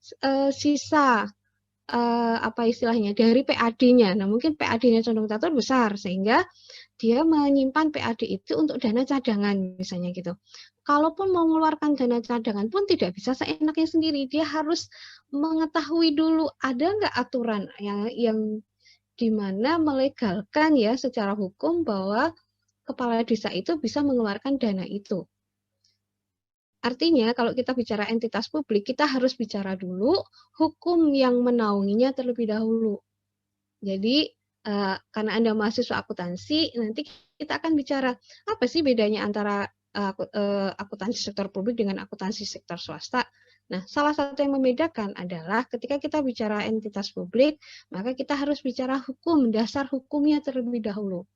sisa apa istilahnya dari PAD-nya. Nah mungkin PAD-nya Condong Catur besar sehingga dia menyimpan PAD itu untuk dana cadangan misalnya gitu. Kalaupun mau mengeluarkan dana cadangan pun tidak bisa seenaknya sendiri. Dia harus mengetahui dulu ada nggak aturan yang dimana melegalkan ya secara hukum bahwa kepala desa itu bisa mengeluarkan dana itu. Artinya kalau kita bicara entitas publik, kita harus bicara dulu hukum yang menaunginya terlebih dahulu. Jadi karena Anda mahasiswa akuntansi, nanti kita akan bicara apa sih bedanya antara akuntansi sektor publik dengan akuntansi sektor swasta. Nah, salah satu yang membedakan adalah ketika kita bicara entitas publik, maka kita harus bicara hukum, dasar hukumnya terlebih dahulu.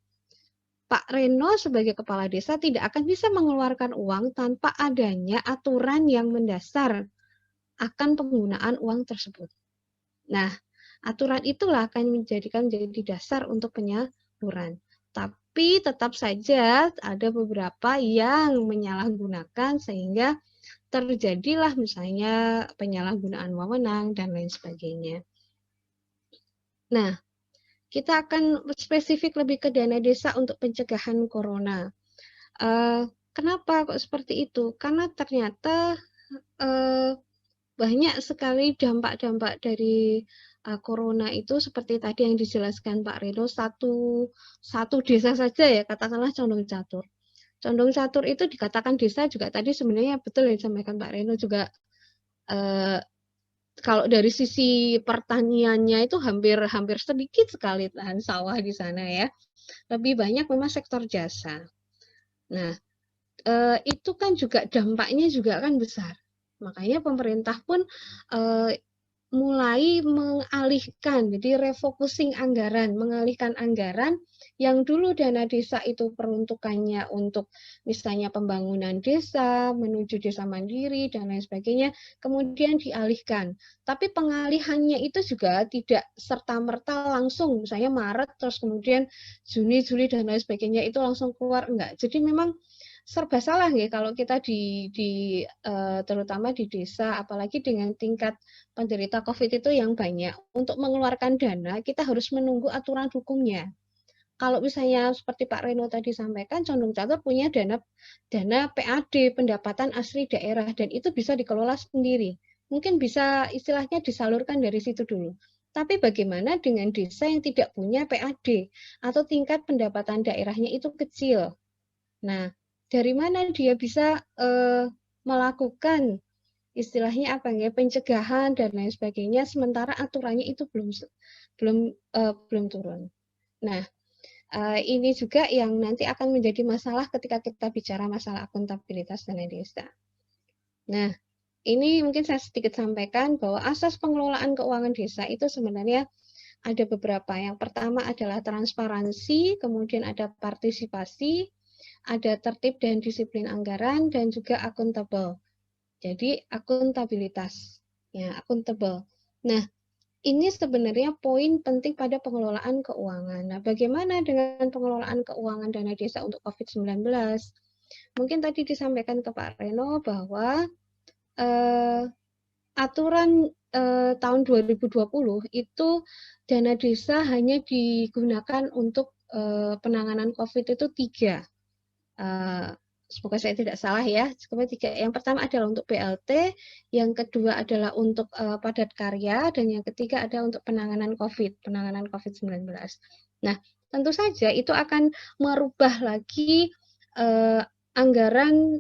Pak Reno sebagai kepala desa tidak akan bisa mengeluarkan uang tanpa adanya aturan yang mendasar akan penggunaan uang tersebut. Nah, aturan itulah akan menjadikan jadi dasar untuk penyaluran. Tapi tetap saja ada beberapa yang menyalahgunakan sehingga terjadilah misalnya penyalahgunaan wewenang dan lain sebagainya. Nah, kita akan spesifik lebih ke dana desa untuk pencegahan corona. Kenapa kok seperti itu? Karena ternyata banyak sekali dampak-dampak dari corona itu seperti tadi yang dijelaskan Pak Reno, satu desa saja ya, katakanlah Condong Catur. Condong Catur itu dikatakan desa juga tadi sebenarnya betul yang disampaikan Pak Reno juga kalau dari sisi pertaniannya itu hampir sedikit sekali lahan sawah di sana ya. Lebih banyak memang sektor jasa. Nah, itu kan juga dampaknya juga kan besar. Makanya pemerintah pun mulai mengalihkan, jadi refocusing anggaran, mengalihkan anggaran yang dulu dana desa itu peruntukannya untuk misalnya pembangunan desa, menuju desa mandiri, dan lain sebagainya, kemudian dialihkan. Tapi pengalihannya itu juga tidak serta-merta langsung, misalnya Maret, terus kemudian Juni, Juli, dan lain sebagainya itu langsung keluar, enggak. Jadi memang serba salah ya kalau kita terutama di desa, apalagi dengan tingkat penderita COVID itu yang banyak. Untuk mengeluarkan dana, kita harus menunggu aturan hukumnya. Kalau misalnya seperti Pak Reno tadi sampaikan, Condong Catur punya dana PAD, pendapatan asli daerah, dan itu bisa dikelola sendiri. Mungkin bisa istilahnya disalurkan dari situ dulu. Tapi bagaimana dengan desa yang tidak punya PAD atau tingkat pendapatan daerahnya itu kecil? Nah, dari mana dia bisa melakukan istilahnya apa ya, pencegahan dan lain sebagainya, sementara aturannya itu belum turun. Nah, ini juga yang nanti akan menjadi masalah ketika kita bicara masalah akuntabilitas dana desa. Nah, ini mungkin saya sedikit sampaikan bahwa asas pengelolaan keuangan desa itu sebenarnya ada beberapa. Yang pertama adalah transparansi, kemudian ada partisipasi, ada tertib dan disiplin anggaran, dan juga akuntabel. Jadi akuntabilitas, ya akuntabel. Nah, ini sebenarnya poin penting pada pengelolaan keuangan. Nah, bagaimana dengan pengelolaan keuangan dana desa untuk COVID-19? Mungkin tadi disampaikan ke Pak Reno bahwa aturan tahun 2020 itu dana desa hanya digunakan untuk penanganan COVID itu 3. Semoga saya tidak salah ya. Yang pertama adalah untuk BLT, yang kedua adalah untuk padat karya, dan yang ketiga adalah untuk penanganan COVID-19. Nah, tentu saja itu akan merubah lagi anggaran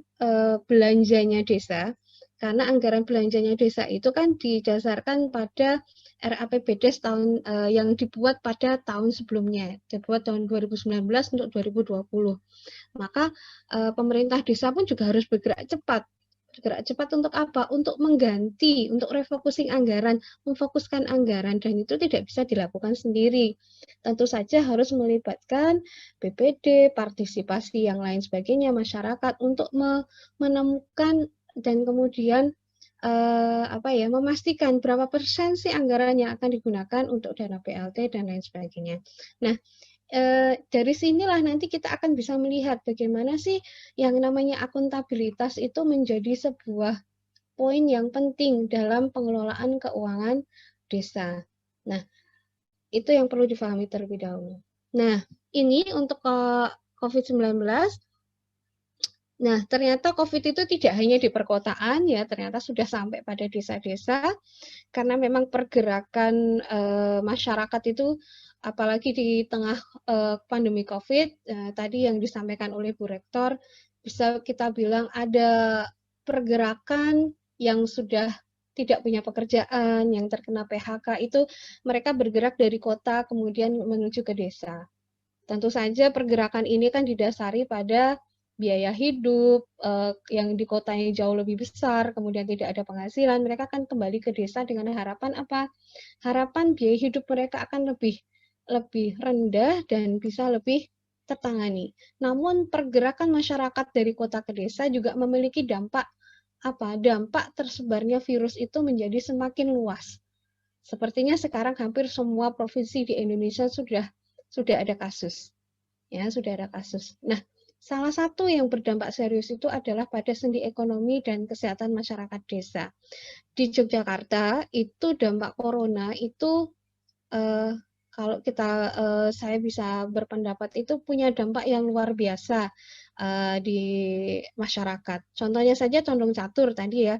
belanjanya desa, karena anggaran belanjanya desa itu kan didasarkan pada RAPBDes tahun yang dibuat pada tahun sebelumnya, dibuat tahun 2019 untuk 2020. Maka pemerintah desa pun juga harus bergerak cepat. Bergerak cepat untuk apa? Untuk mengganti, untuk refocusing anggaran, memfokuskan anggaran, dan itu tidak bisa dilakukan sendiri. Tentu saja harus melibatkan BPD, partisipasi yang lain sebagainya, masyarakat untuk menemukan dan kemudian memastikan berapa persen sih anggaran yang akan digunakan untuk dana BLT dan lain sebagainya. Nah, dari sinilah nanti kita akan bisa melihat bagaimana sih yang namanya akuntabilitas itu menjadi sebuah poin yang penting dalam pengelolaan keuangan desa. Nah, itu yang perlu difahami terlebih dahulu. Nah, ini untuk COVID-19. Nah, ternyata COVID itu tidak hanya di perkotaan ya, ternyata sudah sampai pada desa-desa, karena memang pergerakan masyarakat itu, apalagi di tengah pandemi COVID, tadi yang disampaikan oleh Bu Rektor, bisa kita bilang ada pergerakan yang sudah tidak punya pekerjaan, yang terkena PHK, itu mereka bergerak dari kota kemudian menuju ke desa. Tentu saja pergerakan ini kan didasari pada biaya hidup yang di kotanya jauh lebih besar, kemudian tidak ada penghasilan, mereka akan kembali ke desa dengan harapan apa? Harapan biaya hidup mereka akan lebih rendah dan bisa lebih tertangani. Namun pergerakan masyarakat dari kota ke desa juga memiliki dampak apa? Dampak tersebarnya virus itu menjadi semakin luas. Sepertinya sekarang hampir semua provinsi di Indonesia sudah ada kasus. Ya, sudah ada kasus. Nah, salah satu yang berdampak serius itu adalah pada sendi ekonomi dan kesehatan masyarakat desa. Di Yogyakarta itu dampak corona itu kalau saya bisa berpendapat itu punya dampak yang luar biasa di masyarakat. Contohnya saja condong catur tadi ya,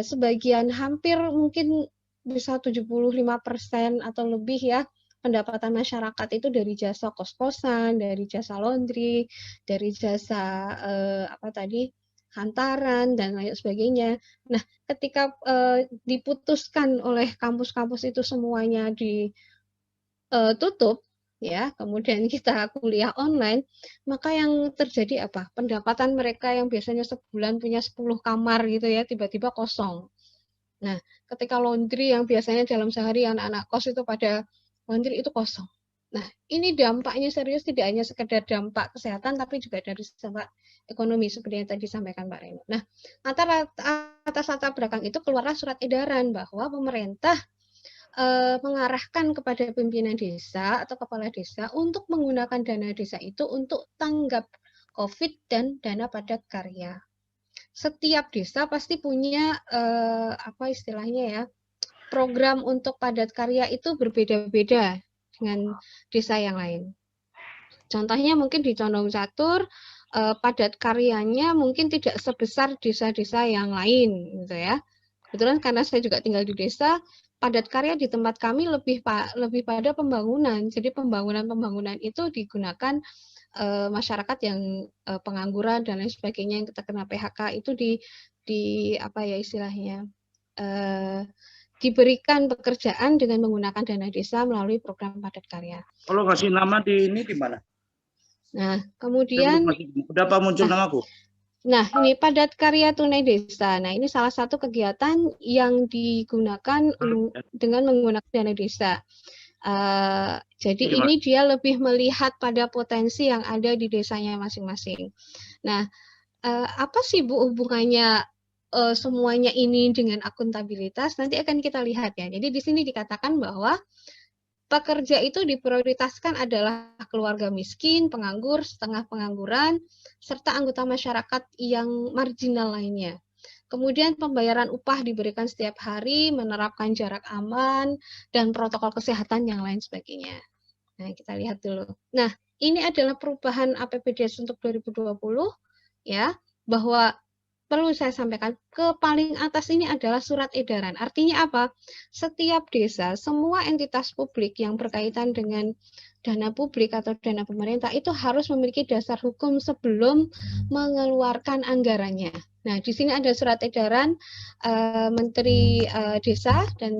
sebagian hampir mungkin bisa 75% atau lebih ya pendapatan masyarakat itu dari jasa kos-kosan, dari jasa laundry, dari jasa hantaran dan lain sebagainya. Nah, ketika diputuskan oleh kampus-kampus itu semuanya ditutup, ya, kemudian kita kuliah online, maka yang terjadi apa? Pendapatan mereka yang biasanya sebulan punya 10 kamar gitu ya, tiba-tiba kosong. Nah, ketika laundry yang biasanya dalam sehari anak-anak kos itu pada laundry itu kosong. Nah, ini dampaknya serius, tidak hanya sekedar dampak kesehatan, tapi juga dari dampak ekonomi, seperti yang tadi disampaikan Pak Reno. Nah, atas latar belakang itu keluarlah surat edaran bahwa pemerintah mengarahkan kepada pimpinan desa atau kepala desa untuk menggunakan dana desa itu untuk tanggap COVID dan dana padat karya. Setiap desa pasti punya istilahnya ya, program untuk padat karya itu berbeda-beda dengan desa yang lain. Contohnya mungkin di Condong Catur padat karyanya mungkin tidak sebesar desa-desa yang lain gitu ya. Kebetulan karena saya juga tinggal di desa, padat karya di tempat kami lebih pada pembangunan. Jadi pembangunan itu digunakan masyarakat yang pengangguran dan lain sebagainya yang terkena PHK itu diberikan pekerjaan dengan menggunakan dana desa melalui program padat karya. Kalau ngasih nama di mana? Nah, kemudian udah apa muncul namaku? Nah, ini padat karya tunai desa. Nah, ini salah satu kegiatan yang digunakan dengan menggunakan dana desa. Jadi ini dia lebih melihat pada potensi yang ada di desanya masing-masing. Nah, apa sih Bu hubungannya semuanya ini dengan akuntabilitas? Nanti akan kita lihat ya. Jadi di sini dikatakan bahwa pekerja itu diprioritaskan adalah keluarga miskin, penganggur, setengah pengangguran, serta anggota masyarakat yang marginal lainnya. Kemudian pembayaran upah diberikan setiap hari, menerapkan jarak aman, dan protokol kesehatan yang lain sebagainya. Nah, kita lihat dulu. Nah, ini adalah perubahan APBDes untuk 2020, ya, bahwa perlu saya sampaikan, ke paling atas ini adalah surat edaran. Artinya apa? Setiap desa, semua entitas publik yang berkaitan dengan dana publik atau dana pemerintah itu harus memiliki dasar hukum sebelum mengeluarkan anggarannya. Nah, di sini ada surat edaran Menteri Desa dan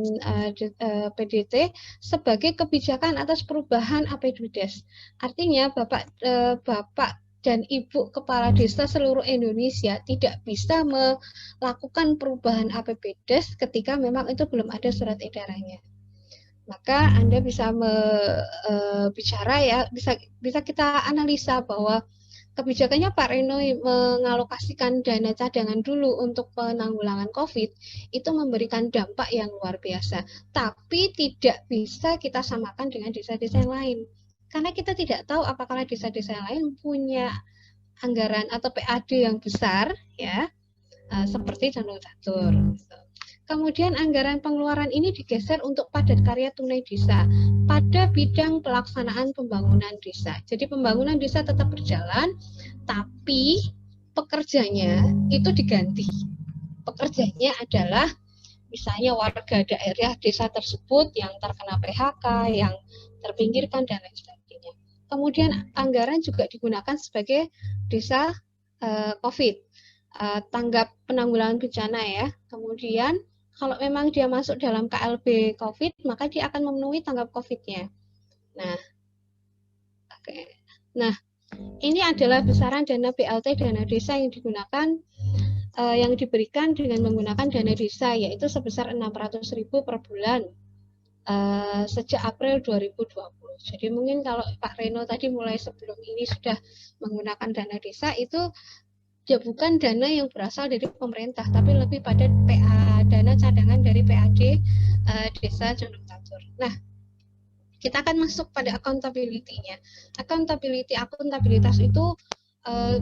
PDT sebagai kebijakan atas perubahan APBDes. Artinya Bapak dan Ibu Kepala Desa seluruh Indonesia tidak bisa melakukan perubahan APBDes ketika memang itu belum ada surat edarannya. Maka Anda bisa bicara ya, bisa kita analisa bahwa kebijakannya Pak Reno mengalokasikan dana cadangan dulu untuk penanggulangan COVID itu memberikan dampak yang luar biasa. Tapi tidak bisa kita samakan dengan desa-desa yang lain. Karena kita tidak tahu apakah desa-desa yang lain punya anggaran atau PAD yang besar, ya, seperti Condong Catur. Kemudian anggaran pengeluaran ini digeser untuk padat karya tunai desa pada bidang pelaksanaan pembangunan desa. Jadi pembangunan desa tetap berjalan, tapi pekerjanya itu diganti. Pekerjanya adalah misalnya warga daerah desa tersebut yang terkena PHK, yang terpinggirkan dan lain sebagainya. Kemudian anggaran juga digunakan sebagai desa COVID, tanggap penanggulangan bencana ya. Kemudian kalau memang dia masuk dalam KLB COVID, maka dia akan memenuhi tanggap COVID-nya. Nah, Nah, ini adalah besaran dana BLT dana desa yang digunakan yang diberikan dengan menggunakan dana desa, yaitu sebesar 600.000 per bulan sejak April 2020. Jadi mungkin kalau Pak Reno tadi mulai sebelum ini sudah menggunakan dana desa, itu ya bukan dana yang berasal dari pemerintah, tapi lebih pada dana cadangan dari PAD Desa Condong Catur. Nah, kita akan masuk pada accountability-nya. Akuntabilitas itu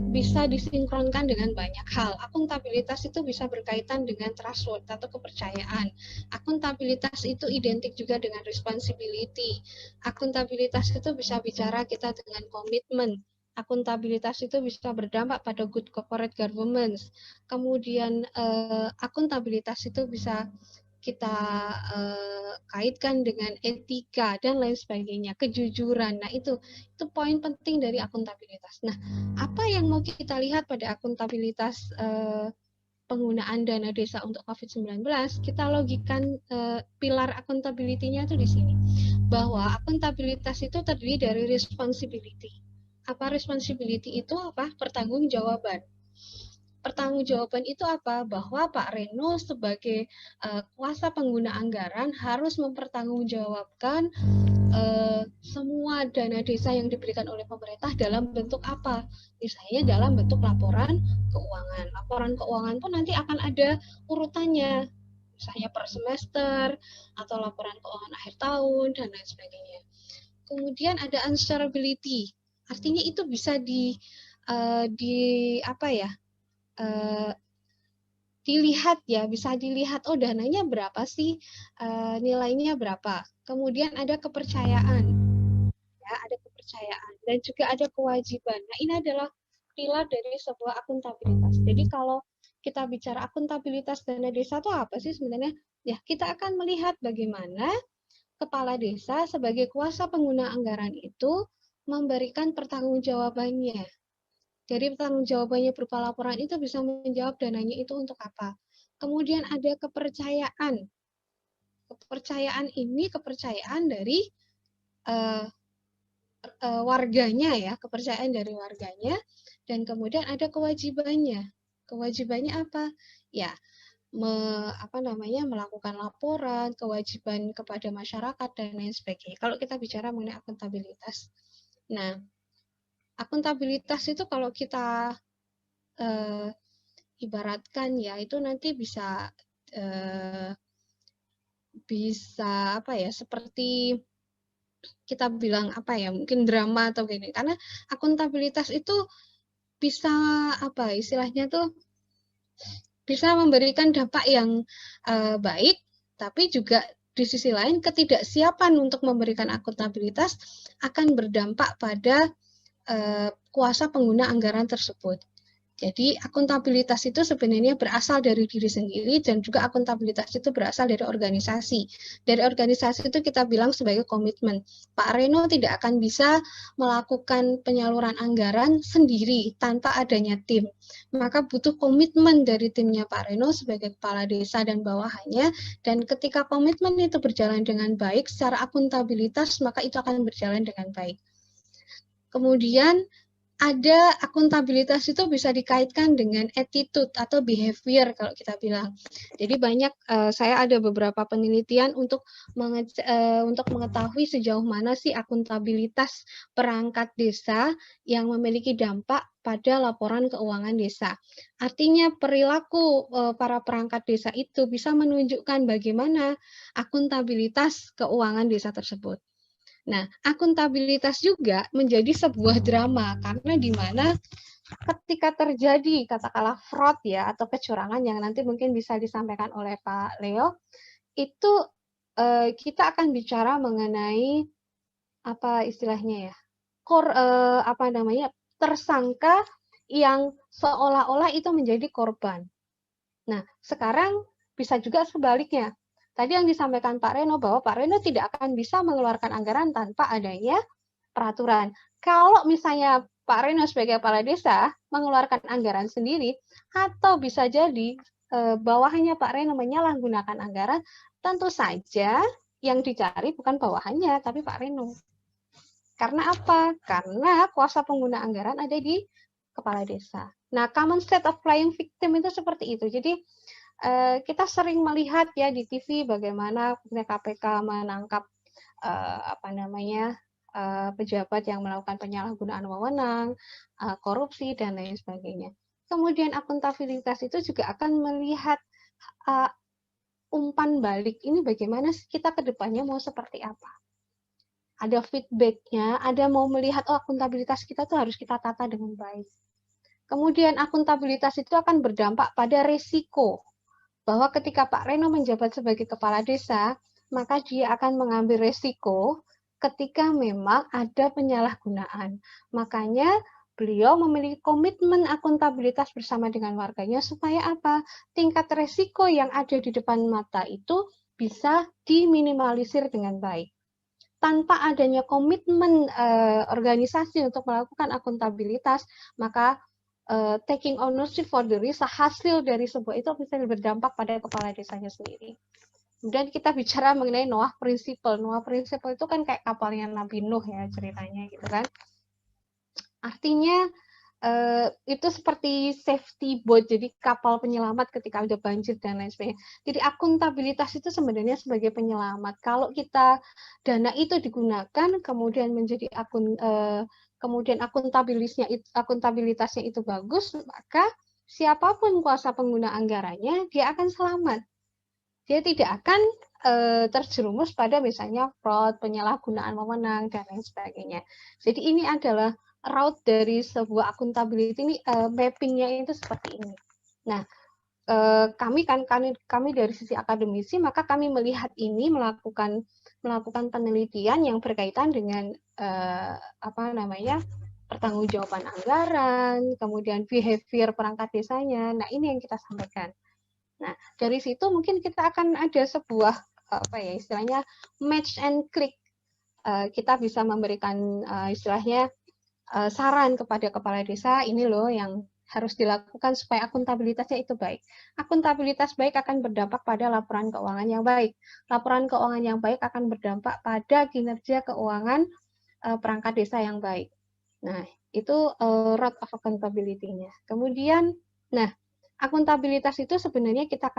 bisa disinkronkan dengan banyak hal. Akuntabilitas itu bisa berkaitan dengan trustworthy atau kepercayaan. Akuntabilitas itu identik juga dengan responsibility. Akuntabilitas itu bisa bicara kita dengan komitmen. Akuntabilitas itu bisa berdampak pada good corporate governance. Kemudian akuntabilitas itu bisa kita kaitkan dengan etika dan lain sebagainya, kejujuran. Nah, itu poin penting dari akuntabilitas. Nah, apa yang mau kita lihat pada akuntabilitas penggunaan dana desa untuk COVID-19, kita logikan pilar akuntability-nya itu di sini. Bahwa akuntabilitas itu terdiri dari responsibility. Apa responsibility itu? Apa? Pertanggungjawaban. Pertanggungjawaban itu apa? Bahwa Pak Reno sebagai kuasa pengguna anggaran harus mempertanggungjawabkan semua dana desa yang diberikan oleh pemerintah dalam bentuk apa? Misalnya dalam bentuk laporan keuangan. Laporan keuangan pun nanti akan ada urutannya, misalnya per semester atau laporan keuangan akhir tahun dan lain sebagainya. Kemudian ada answerability, artinya itu bisa di apa ya? Dilihat ya, bisa dilihat, oh dananya berapa sih, nilainya berapa. Kemudian ada kepercayaan, ya, ada kepercayaan dan juga ada kewajiban. Nah, ini adalah pilar dari sebuah akuntabilitas. Jadi kalau kita bicara akuntabilitas dana desa itu apa sih sebenarnya? Ya, kita akan melihat bagaimana kepala desa sebagai kuasa pengguna anggaran itu memberikan pertanggungjawabannya. Dari pertanggungjawabannya berupa laporan itu bisa menjawab dananya itu untuk apa. Kemudian ada kepercayaan. Kepercayaan ini kepercayaan dari warganya ya, kepercayaan dari warganya. Dan kemudian ada kewajibannya. Kewajibannya apa? Ya, melakukan laporan, kewajiban kepada masyarakat dan lain sebagainya. Kalau kita bicara mengenai akuntabilitas. Nah, akuntabilitas itu kalau kita ibaratkan ya, itu nanti bisa apa ya, seperti kita bilang apa ya, mungkin drama atau gini, karena akuntabilitas itu bisa apa istilahnya tuh, bisa memberikan dampak yang baik, tapi juga di sisi lain ketidaksiapan untuk memberikan akuntabilitas akan berdampak pada kuasa pengguna anggaran tersebut. Jadi akuntabilitas itu sebenarnya berasal dari diri sendiri dan juga akuntabilitas itu berasal dari organisasi. Dari organisasi itu kita bilang sebagai komitmen. Pak Reno tidak akan bisa melakukan penyaluran anggaran sendiri tanpa adanya tim. Maka butuh komitmen dari timnya Pak Reno sebagai kepala desa dan bawahannya. Dan ketika komitmen itu berjalan dengan baik secara akuntabilitas, maka itu akan berjalan dengan baik. Kemudian ada akuntabilitas itu bisa dikaitkan dengan attitude atau behavior kalau kita bilang. Jadi banyak, saya ada beberapa penelitian untuk mengetahui sejauh mana sih akuntabilitas perangkat desa yang memiliki dampak pada laporan keuangan desa. Artinya perilaku para perangkat desa itu bisa menunjukkan bagaimana akuntabilitas keuangan desa tersebut. Nah, akuntabilitas juga menjadi sebuah drama karena di mana ketika terjadi katakanlah fraud ya atau kecurangan yang nanti mungkin bisa disampaikan oleh Pak Leo, itu kita akan bicara mengenai apa istilahnya ya, tersangka yang seolah-olah itu menjadi korban. Nah, sekarang bisa juga sebaliknya. Tadi yang disampaikan Pak Reno bahwa Pak Reno tidak akan bisa mengeluarkan anggaran tanpa adanya peraturan. Kalau misalnya Pak Reno sebagai kepala desa mengeluarkan anggaran sendiri, atau bisa jadi bawahannya Pak Reno menyalahgunakan anggaran, tentu saja yang dicari bukan bawahannya, tapi Pak Reno. Karena apa? Karena kuasa pengguna anggaran ada di kepala desa. Nah, common state of playing victim itu seperti itu. Jadi kita sering melihat ya di TV bagaimana KPK menangkap pejabat yang melakukan penyalahgunaan wewenang, korupsi dan lain sebagainya. Kemudian akuntabilitas itu juga akan melihat umpan balik ini bagaimana kita ke depannya mau seperti apa. Ada feedback-nya, ada mau melihat akuntabilitas kita tuh harus kita tata dengan baik. Kemudian akuntabilitas itu akan berdampak pada risiko, bahwa ketika Pak Reno menjabat sebagai kepala desa, maka dia akan mengambil risiko ketika memang ada penyalahgunaan. Makanya beliau memiliki komitmen akuntabilitas bersama dengan warganya supaya apa? Tingkat risiko yang ada di depan mata itu bisa diminimalisir dengan baik. Tanpa adanya komitmen organisasi untuk melakukan akuntabilitas, maka taking ownership for the risk, hasil dari sebuah itu bisa berdampak pada kepala desanya sendiri. Kemudian kita bicara mengenai Noah Principle. Noah Principle itu kan kayak kapalnya Nabi Nuh ya ceritanya gitu kan. Artinya itu seperti safety boat, jadi kapal penyelamat ketika ada banjir dan lain sebagainya. Jadi akuntabilitas itu sebenarnya sebagai penyelamat. Kalau kita dana itu digunakan kemudian menjadi kemudian akuntabilitasnya itu bagus, maka siapapun kuasa pengguna anggarannya dia akan selamat. Dia tidak akan terjerumus pada misalnya fraud, penyalahgunaan wewenang dan lain sebagainya. Jadi ini adalah route dari sebuah akuntabilitas ini, mappingnya itu seperti ini. Nah, kami dari sisi akademisi, maka kami melihat ini melakukan penelitian yang berkaitan dengan pertanggungjawaban anggaran, kemudian behavior perangkat desanya. Nah, ini yang kita sampaikan. Nah, dari situ mungkin kita akan ada sebuah istilahnya match and click. Kita bisa memberikan istilahnya saran kepada kepala desa, ini loh yang harus dilakukan supaya akuntabilitasnya itu baik. Akuntabilitas baik akan berdampak pada laporan keuangan yang baik. Laporan keuangan yang baik akan berdampak pada kinerja keuangan perangkat desa yang baik. Nah, itu road of accountability-nya. Kemudian, akuntabilitas itu sebenarnya kita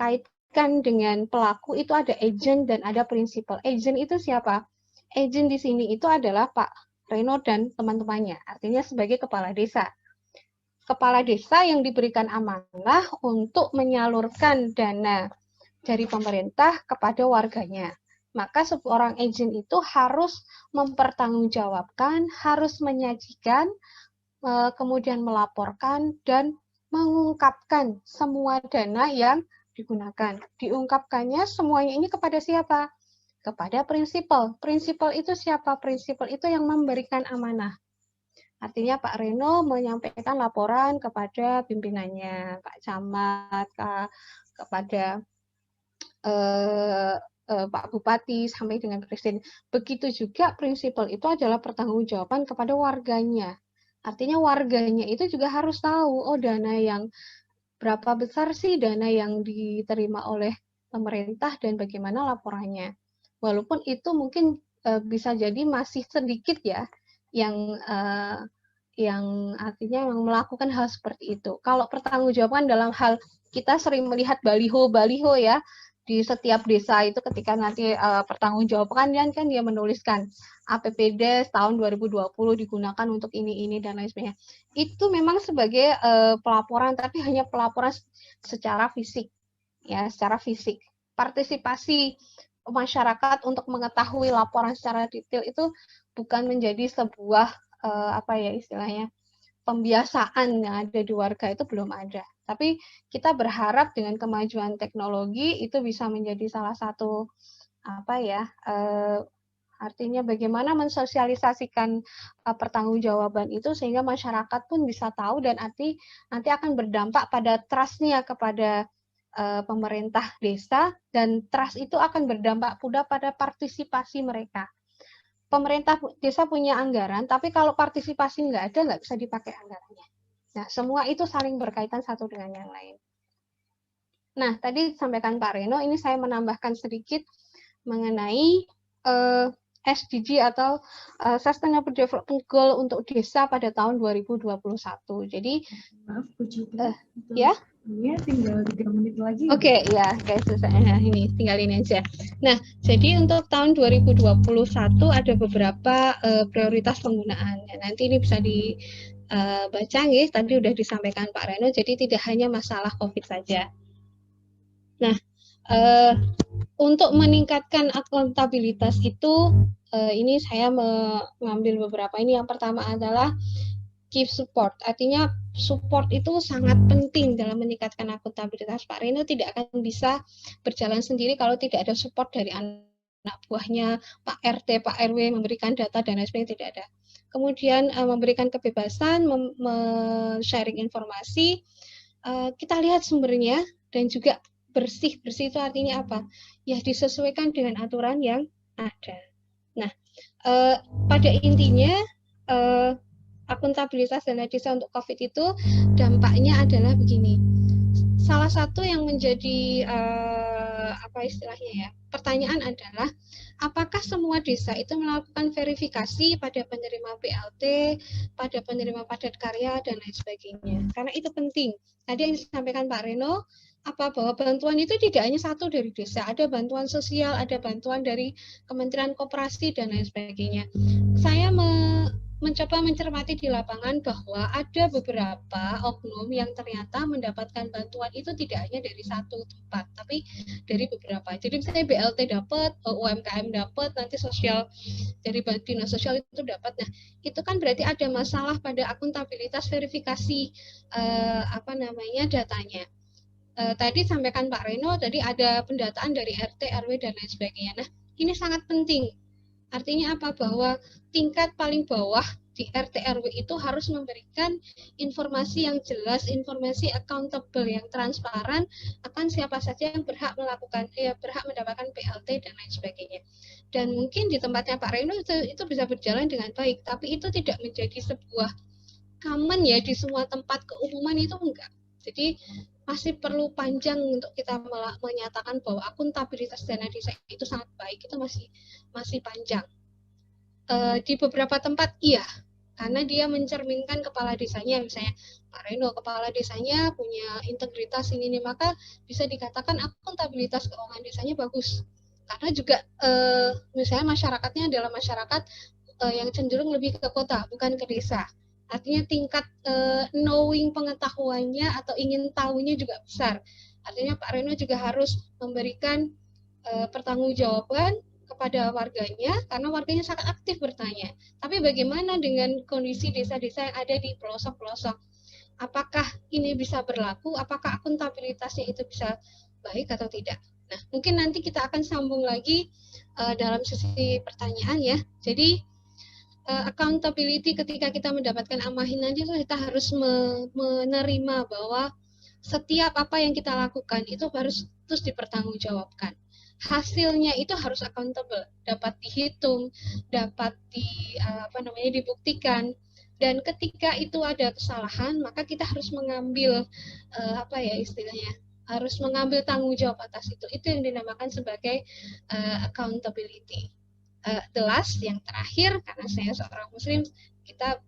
kaitkan dengan pelaku, itu ada agent dan ada prinsipal. Agent itu siapa? Agent di sini itu adalah Pak Reno dan teman-temannya, artinya sebagai kepala desa. Kepala desa yang diberikan amanah untuk menyalurkan dana dari pemerintah kepada warganya. Maka seorang agent itu harus mempertanggungjawabkan, harus menyajikan, kemudian melaporkan, dan mengungkapkan semua dana yang digunakan. Diungkapkannya semuanya ini kepada siapa? Kepada prinsipal. Prinsipal itu siapa? Prinsipal itu yang memberikan amanah. Artinya Pak Reno menyampaikan laporan kepada pimpinannya, Pak Camat, kepada Pak Bupati, sampai dengan Presiden. Begitu juga prinsipal itu adalah pertanggungjawaban kepada warganya. Artinya warganya itu juga harus tahu, oh dana yang berapa besar sih dana yang diterima oleh pemerintah dan bagaimana laporannya. Walaupun itu mungkin bisa jadi masih sedikit ya yang artinya yang melakukan hal seperti itu. Kalau pertanggungjawaban dalam hal kita sering melihat baliho ya di setiap desa itu ketika nanti pertanggungjawaban kan dia menuliskan APBD tahun 2020 digunakan untuk ini dan lain sebagainya. Itu memang sebagai pelaporan, tapi hanya pelaporan secara fisik ya, secara fisik. Partisipasi masyarakat untuk mengetahui laporan secara detail itu bukan menjadi sebuah istilahnya pembiasaan yang ada di warga, itu belum ada. Tapi kita berharap dengan kemajuan teknologi itu bisa menjadi salah satu artinya bagaimana mensosialisasikan pertanggungjawaban itu sehingga masyarakat pun bisa tahu dan nanti akan berdampak pada trust-nya kepada pemerintah desa, dan trust itu akan berdampak pula pada partisipasi mereka. Pemerintah desa punya anggaran, tapi kalau partisipasi nggak ada, nggak bisa dipakai anggarannya. Nah, semua itu saling berkaitan satu dengan yang lain. Nah, tadi disampaikan Pak Reno, ini saya menambahkan sedikit mengenai SDG atau Sustainable Development Goal untuk desa pada tahun 2021. Jadi, maaf, Bu Citra. Ya? Ya, tinggal 3 menit lagi. Oke, ya guys, ini tinggal ini aja. Nah, jadi untuk tahun 2021 ada beberapa prioritas penggunaan. Nanti ini bisa dibaca, guys. Tadi udah disampaikan Pak Reno. Jadi tidak hanya masalah COVID saja. Nah, untuk meningkatkan akuntabilitas itu, ini saya mengambil beberapa ini. Yang pertama adalah give support. Artinya support itu sangat penting dalam meningkatkan akuntabilitas. Pak Reno tidak akan bisa berjalan sendiri kalau tidak ada support dari anak buahnya, Pak RT, Pak RW memberikan data dan lain sebagainya, tidak ada. Kemudian memberikan kebebasan, sharing informasi, kita lihat sumbernya dan juga bersih. Bersih itu artinya apa? Ya disesuaikan dengan aturan yang ada. Nah, pada intinya akuntabilitas dana desa untuk COVID itu dampaknya adalah begini. Salah satu yang menjadi apa istilahnya ya, pertanyaan adalah apakah semua desa itu melakukan verifikasi pada penerima BLT, pada penerima padat karya dan lain sebagainya. Karena itu penting. Tadi yang disampaikan Pak Reno, bahwa bantuan itu tidak hanya satu dari desa, ada bantuan sosial, ada bantuan dari Kementerian Koperasi dan lain sebagainya. Saya mencoba mencermati di lapangan bahwa ada beberapa oknum yang ternyata mendapatkan bantuan itu tidak hanya dari satu tempat, tapi dari beberapa. Jadi misalnya BLT dapat, UMKM dapat, nanti sosial dari dinas sosial itu dapat. Nah, itu kan berarti ada masalah pada akuntabilitas verifikasi datanya. Tadi sampaikan Pak Reno, tadi ada pendataan dari RT, RW dan lain sebagainya. Nah, ini sangat penting. Artinya apa? Bahwa tingkat paling bawah di RT RW itu harus memberikan informasi yang jelas, informasi accountable yang transparan akan siapa saja yang berhak mendapatkan BLT dan lain sebagainya. Dan mungkin di tempatnya Pak Reno itu bisa berjalan dengan baik, tapi itu tidak menjadi sebuah common ya di semua tempat keumuman itu enggak. Jadi masih perlu panjang untuk kita menyatakan bahwa akuntabilitas dana desa itu sangat baik, itu masih panjang. Di beberapa tempat iya, karena dia mencerminkan kepala desanya, misalnya Pak Reno kepala desanya punya integritas ini, maka bisa dikatakan akuntabilitas keuangan desanya bagus. Karena juga misalnya masyarakatnya adalah masyarakat yang cenderung lebih ke kota, bukan ke desa. Artinya tingkat knowing pengetahuannya atau ingin tahunya juga besar. Artinya Pak Reno juga harus memberikan pertanggungjawaban kepada warganya, karena warganya sangat aktif bertanya. Tapi bagaimana dengan kondisi desa-desa yang ada di pelosok-pelosok? Apakah ini bisa berlaku? Apakah akuntabilitasnya itu bisa baik atau tidak? Nah, mungkin nanti kita akan sambung lagi dalam sesi pertanyaan ya. Jadi, accountability ketika kita mendapatkan amanan itu kita harus menerima bahwa setiap apa yang kita lakukan itu harus terus dipertanggungjawabkan. Hasilnya itu harus accountable, dapat dihitung, dapat dibuktikan. Dan ketika itu ada kesalahan, maka kita harus mengambil harus mengambil tanggung jawab atas itu. Itu yang dinamakan sebagai accountability. The last, yang terakhir, karena saya seorang Muslim, kita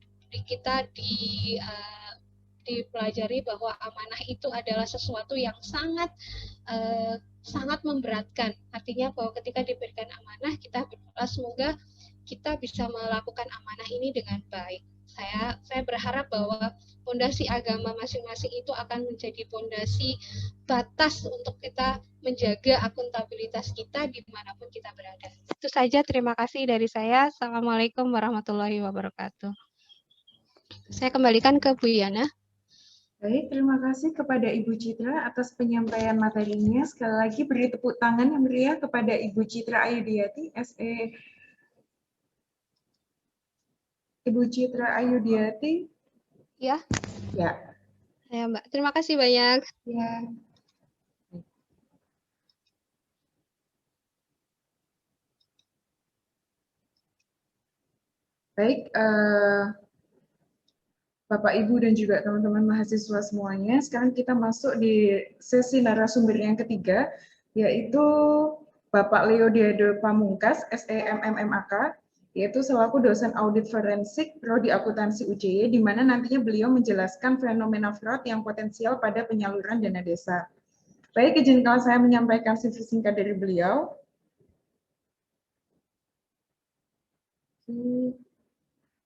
dipelajari bahwa amanah itu adalah sesuatu yang sangat memberatkan. Artinya bahwa ketika diberikan amanah, kita berdoa semoga kita bisa melakukan amanah ini dengan baik. Saya berharap bahwa fondasi agama masing-masing itu akan menjadi fondasi batas untuk kita menjaga akuntabilitas kita dimanapun kita berada. Itu saja, terima kasih dari saya. Assalamualaikum warahmatullahi wabarakatuh. Saya kembalikan ke Bu Yana. Baik, terima kasih kepada Ibu Citra atas penyampaian materinya. Sekali lagi beri tepuk tangan yang meriah kepada Ibu Citra Ayudiati, SE. Ibu Citra Ayudiati. Ya. Ya. Ya, Mbak. Terima kasih banyak. Ya. Baik, Bapak, Ibu, dan juga teman-teman mahasiswa semuanya. Sekarang kita masuk di sesi narasumber yang ketiga, yaitu Bapak Leodiado Pamungkas, SEMMMAK, yaitu selaku dosen audit forensik Prodi Akuntansi UJY, di mana nantinya beliau menjelaskan fenomena fraud yang potensial pada penyaluran dana desa. Baik, izinkan saya menyampaikan CV singkat dari beliau.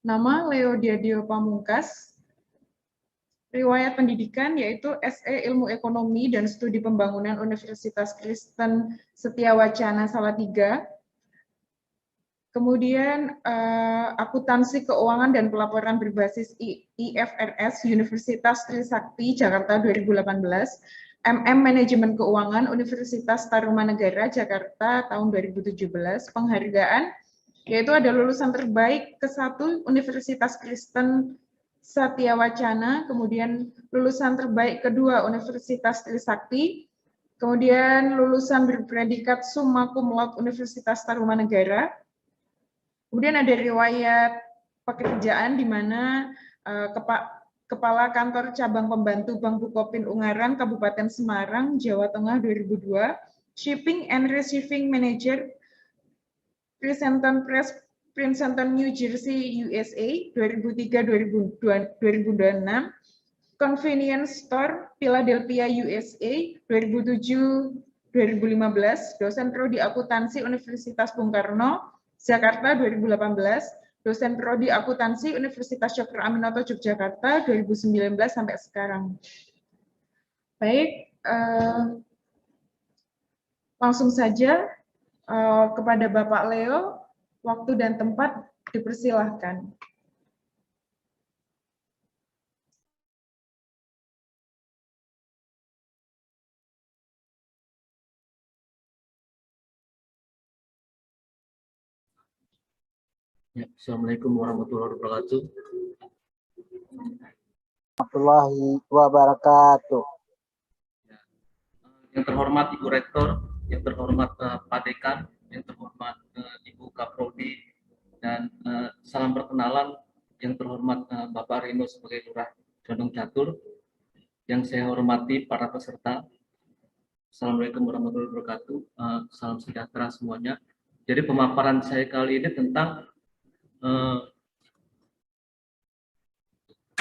Nama Leodiado Pamungkas, riwayat pendidikan yaitu SE Ilmu Ekonomi dan Studi Pembangunan Universitas Kristen Setiawacana Salatiga. Kemudian akuntansi keuangan dan pelaporan berbasis IFRS Universitas Trisakti Jakarta 2018, MM Manajemen Keuangan Universitas Tarumanegara Jakarta tahun 2017, penghargaan yaitu ada lulusan terbaik ke-1 Universitas Kristen Satya Wacana, kemudian lulusan terbaik kedua Universitas Trisakti, kemudian lulusan berpredikat summa cum laude Universitas Tarumanegara. Kemudian ada riwayat pekerjaan di mana Kepala Kantor Cabang Pembantu Bank Bukopin Ungaran, Kabupaten Semarang, Jawa Tengah 2002, Shipping and Receiving Manager, Princeton Press, Princeton, New Jersey, USA 2003-2026, Convenience Store, Philadelphia, USA 2007-2015, dosen prodi akuntansi Universitas Bung Karno, Jakarta 2018, dosen prodi akuntansi Universitas Dr. Aminoto Yogyakarta 2019 sampai sekarang. Baik, langsung saja kepada Bapak Leo, waktu dan tempat dipersilahkan. Ya, Assalamualaikum warahmatullahi wabarakatuh. Warahmatullahi wabarakatuh. Yang terhormat Ibu Rektor, yang terhormat Pak Dekan, yang terhormat Ibu Kaprodi, dan salam perkenalan yang terhormat Bapak Rino sebagai Lurah Condong Catur, yang saya hormati para peserta. Assalamualaikum warahmatullahi wabarakatuh. Salam sejahtera semuanya. Jadi pemaparan saya kali ini tentang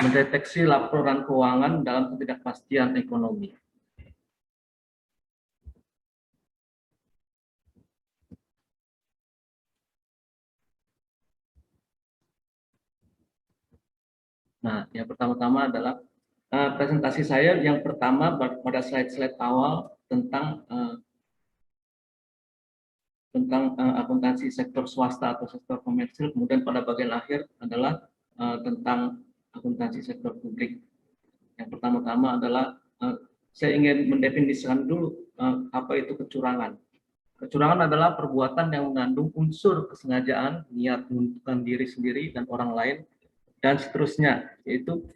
mendeteksi laporan keuangan dalam ketidakpastian ekonomi. Nah, yang pertama-tama adalah presentasi saya yang pertama pada slide-slide awal tentang akuntansi sektor swasta atau sektor komersil, kemudian pada bagian akhir adalah tentang akuntansi sektor publik. Yang pertama-tama adalah saya ingin mendefinisikan dulu apa itu kecurangan. Kecurangan adalah perbuatan yang mengandung unsur kesengajaan, niat menguntungkan diri sendiri dan orang lain, dan seterusnya, yaitu